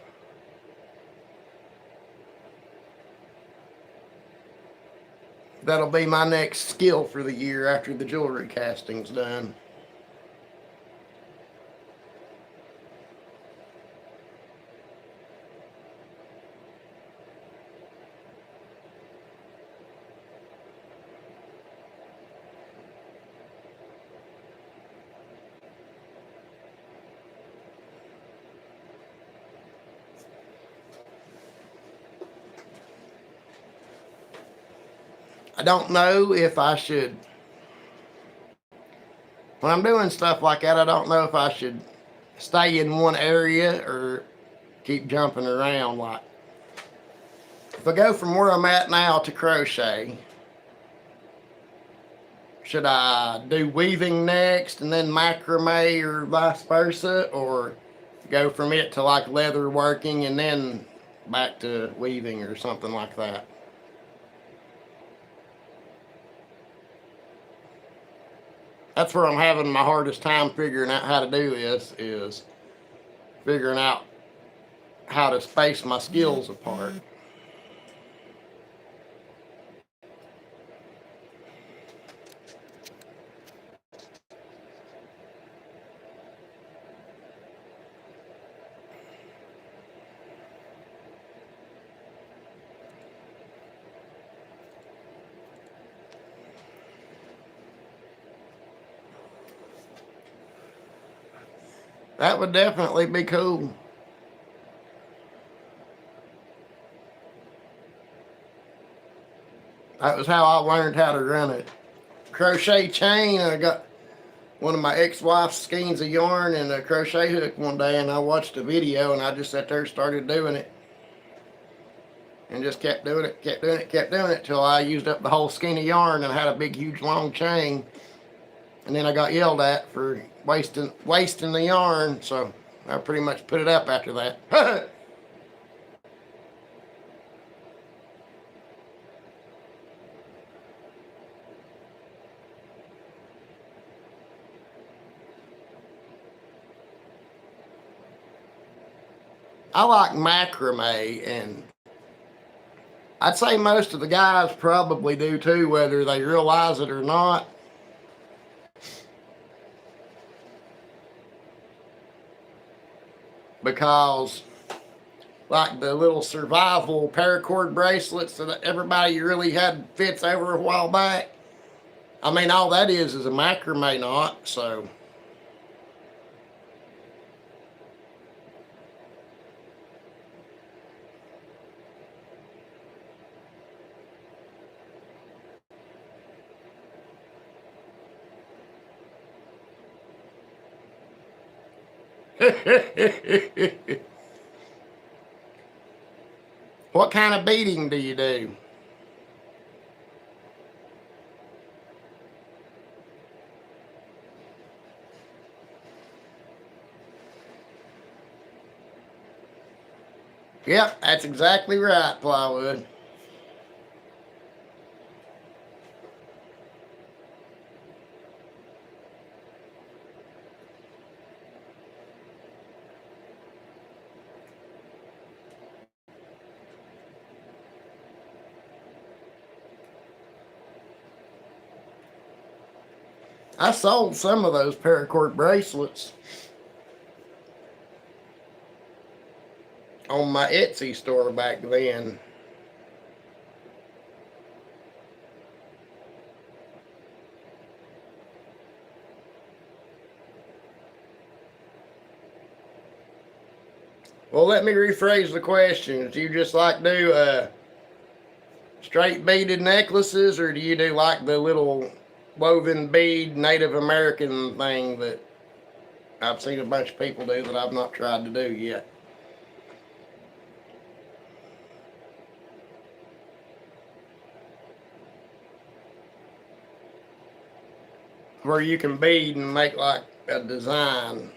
That'll be my next skill for the year after the jewelry casting's done. I don't know if I should, when I'm doing stuff like that, I don't know if I should stay in one area or keep jumping around. Like, if I go from where I'm at now to crochet, should I do weaving next and then macrame or vice versa, or go from it to like leather working and then back to weaving or something like that? That's where I'm having my hardest time figuring out how to do this, is figuring out how to space my skills apart. That would definitely be cool. That was how I learned how to run a crochet chain. I got one of my ex-wife's skeins of yarn and a crochet hook one day, and I watched a video, and I just sat there and started doing it. And just kept doing it, kept doing it, kept doing it, till I used up the whole skein of yarn and had a big, huge, long chain. And then I got yelled at for wasting the yarn, so I pretty much put it up after that. I like macrame, and I'd say most of the guys probably do too, whether they realize it or not. Because like the little survival paracord bracelets that everybody really had fits over a while back, I mean, all that is a macrame knot, so. What kind of beading do you do? Yep, that's exactly right, plywood. I sold some of those paracord bracelets on my Etsy store back then. Well, let me rephrase the question. Do you just like do straight beaded necklaces, or do you do like the little woven bead Native American thing that I've seen a bunch of people do that I've not tried to do yet? Where you can bead and make like a design.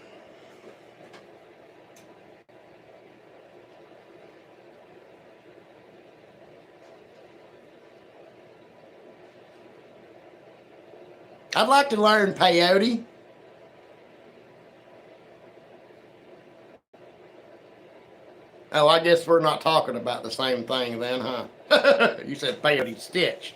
I'd like to learn peyote. Oh, I guess we're not talking about the same thing then, huh? You said peyote stitch.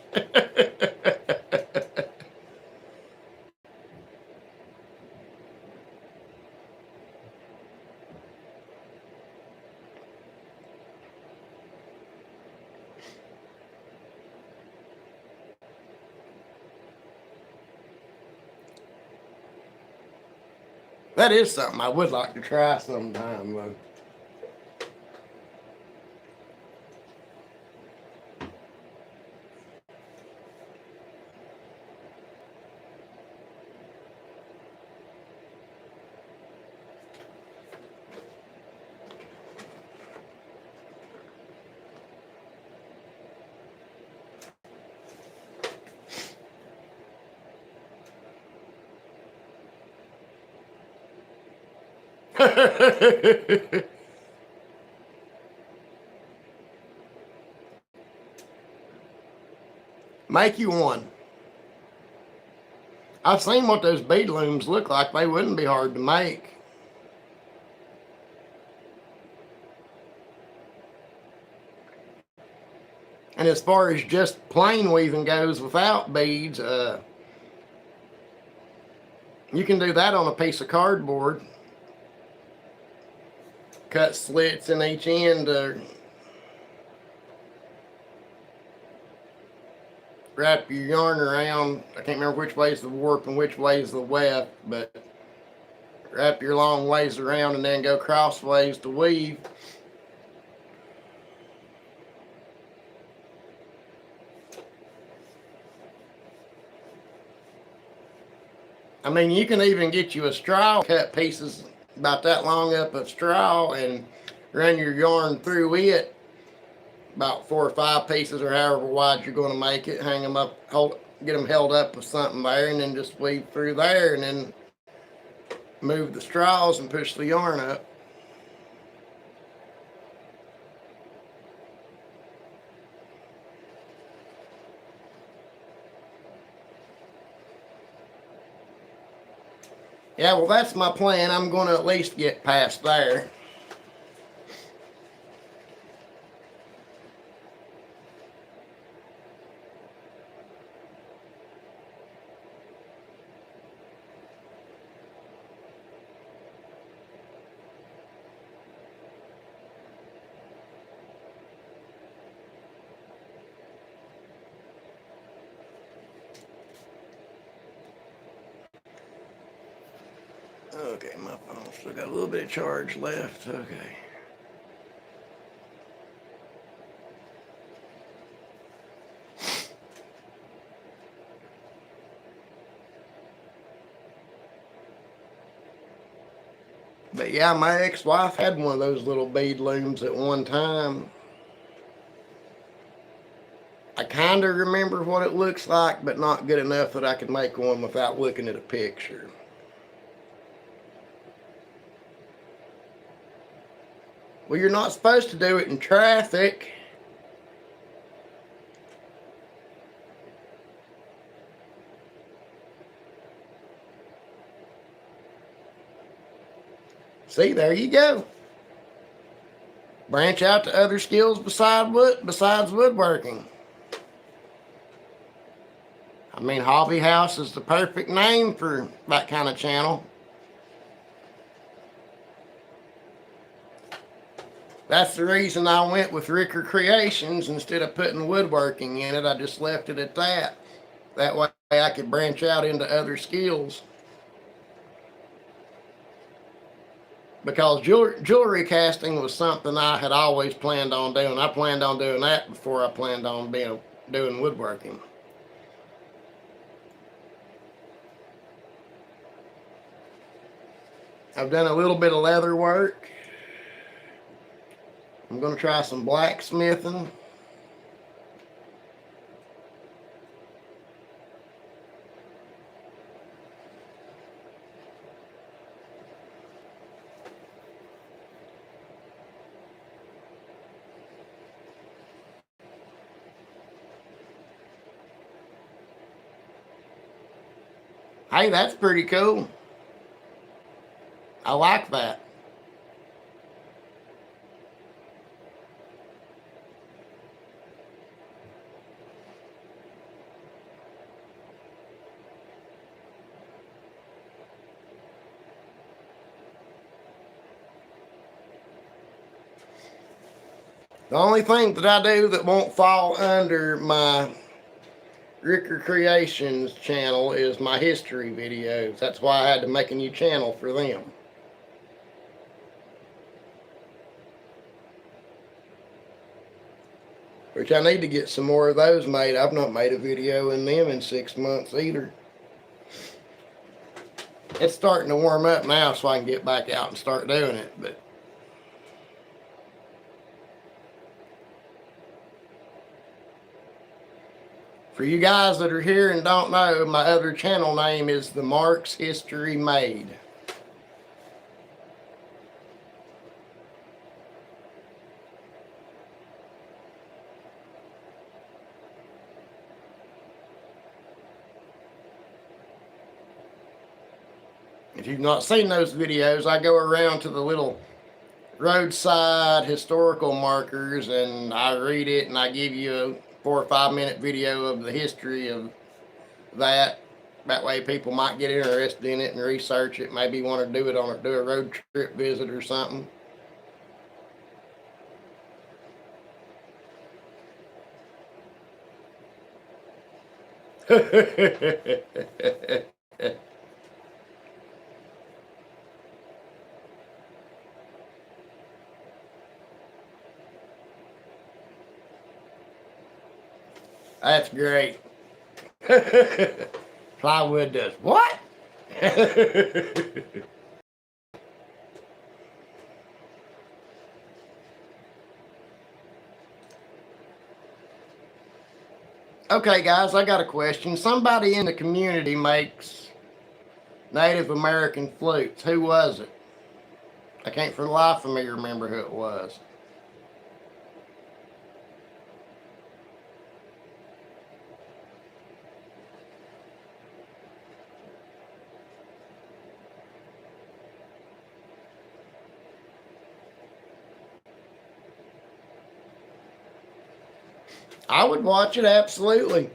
That is something I would like to try sometime, though. Make you one. I've seen what those bead looms look like. They wouldn't be hard to make. And as far as just plain weaving goes without beads, you can do that on a piece of cardboard. Cut slits in each end to wrap your yarn around. I can't remember which way is the warp and which way is the weft, but wrap your long ways around and then go crossways to weave. I mean, you can even get you a straw, cut pieces about that long up of straw and run your yarn through it, about 4 or 5 pieces or however wide you're going to make it, hang them up, get them held up with something there, and then just weave through there and then move the straws and push the yarn up. Yeah, well, that's my plan. I'm going to at least get past there. Okay, my phone still got a little bit of charge left. Okay. But yeah, my ex-wife had one of those little bead looms at one time. I kind of remember what it looks like, but not good enough that I could make one without looking at a picture. Well, you're not supposed to do it in traffic. See, there you go. Branch out to other skills besides woodworking. I mean, Hobby House is the perfect name for that kind of channel. That's the reason I went with Ricker Creations instead of putting woodworking in it. I just left it at that. That way I could branch out into other skills. Because jewelry casting was something I had always planned on doing. I planned on doing that before I planned on doing woodworking. I've done a little bit of leather work. I'm going to try some blacksmithing. Hey, that's pretty cool. I like that. The only thing that I do that won't fall under my Ricker Creations channel is my history videos. That's why I had to make a new channel for them. Which I need to get some more of those made. I've not made a video in them in 6 months either. It's starting to warm up now so I can get back out and start doing it. But for you guys that are here and don't know, my other channel name is The Marks History Made. If you've not seen those videos, I go around to the little roadside historical markers and I read it and I give you a 4 or 5 minute video of the history of that. That way people might get interested in it and research it, maybe want to do a road trip visit or something. That's great. Plywood does what? Okay, guys, I got a question. Somebody in the community makes Native American flutes. Who was it? I can't for the life of me remember who it was. I would watch it, absolutely.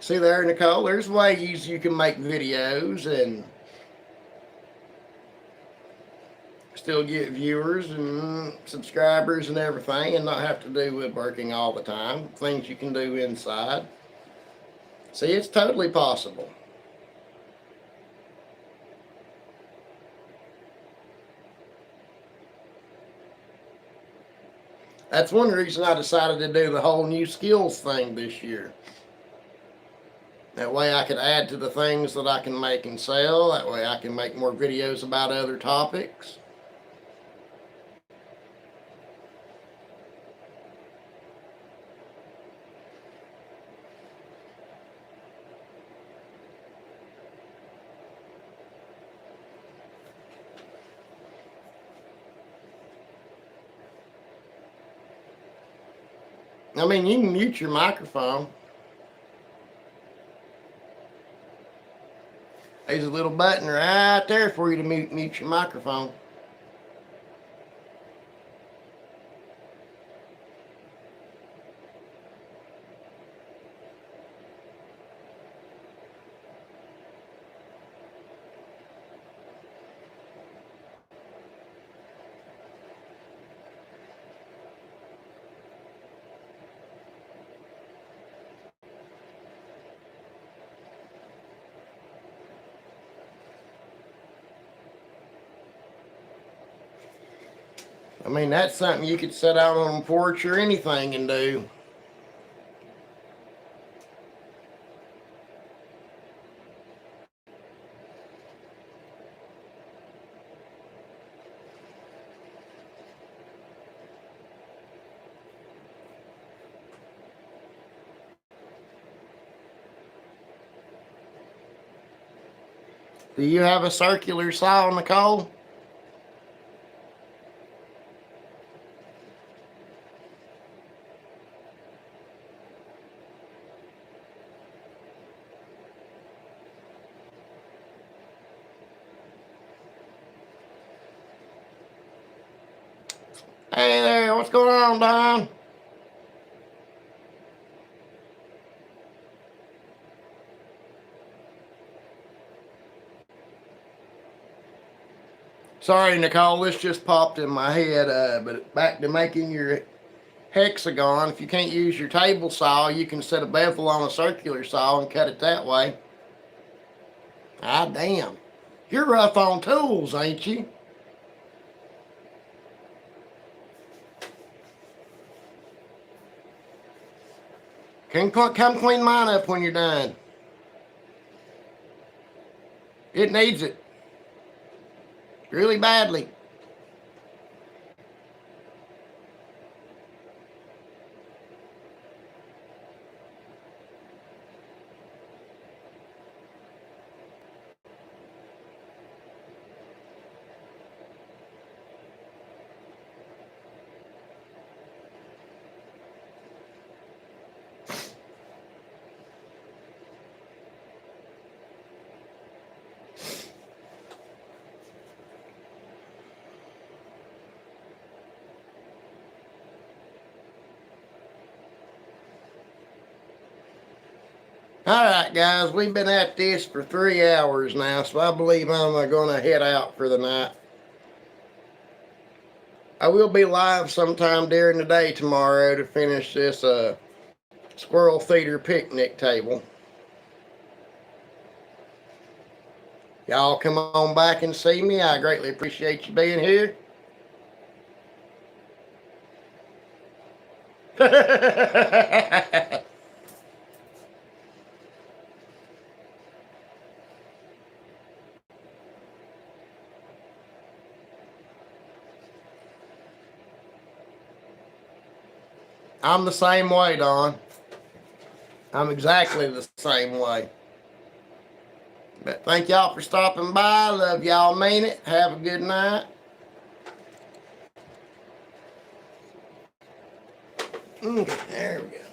See there, Nicole, there's ways you can make videos and still get viewers and subscribers and everything and not have to do woodworking all the time. Things you can do inside. See, it's totally possible. That's one reason I decided to do the whole new skills thing this year. That way I could add to the things that I can make and sell. That way I can make more videos about other topics. I mean, you can mute your microphone. There's a little button right there for you to mute your microphone. I mean, that's something you could sit out on a porch or anything and do. Do you have a circular saw, Nicole? Hey there, what's going on, Don? Sorry, Nicole, this just popped in my head, but back to making your hexagon. If you can't use your table saw, you can set a bevel on a circular saw and cut it that way. Ah, damn. You're rough on tools, ain't you? Come clean mine up when you're done. It needs it. Really badly. All right, guys, we've been at this for 3 hours now, so I believe I'm going to head out for the night. I will be live sometime during the day tomorrow to finish this squirrel feeder picnic table. Y'all come on back and see me. I greatly appreciate you being here. I'm the same way, Don. I'm exactly the same way. But thank y'all for stopping by. Love y'all, mean it. Have a good night. Okay, there we go.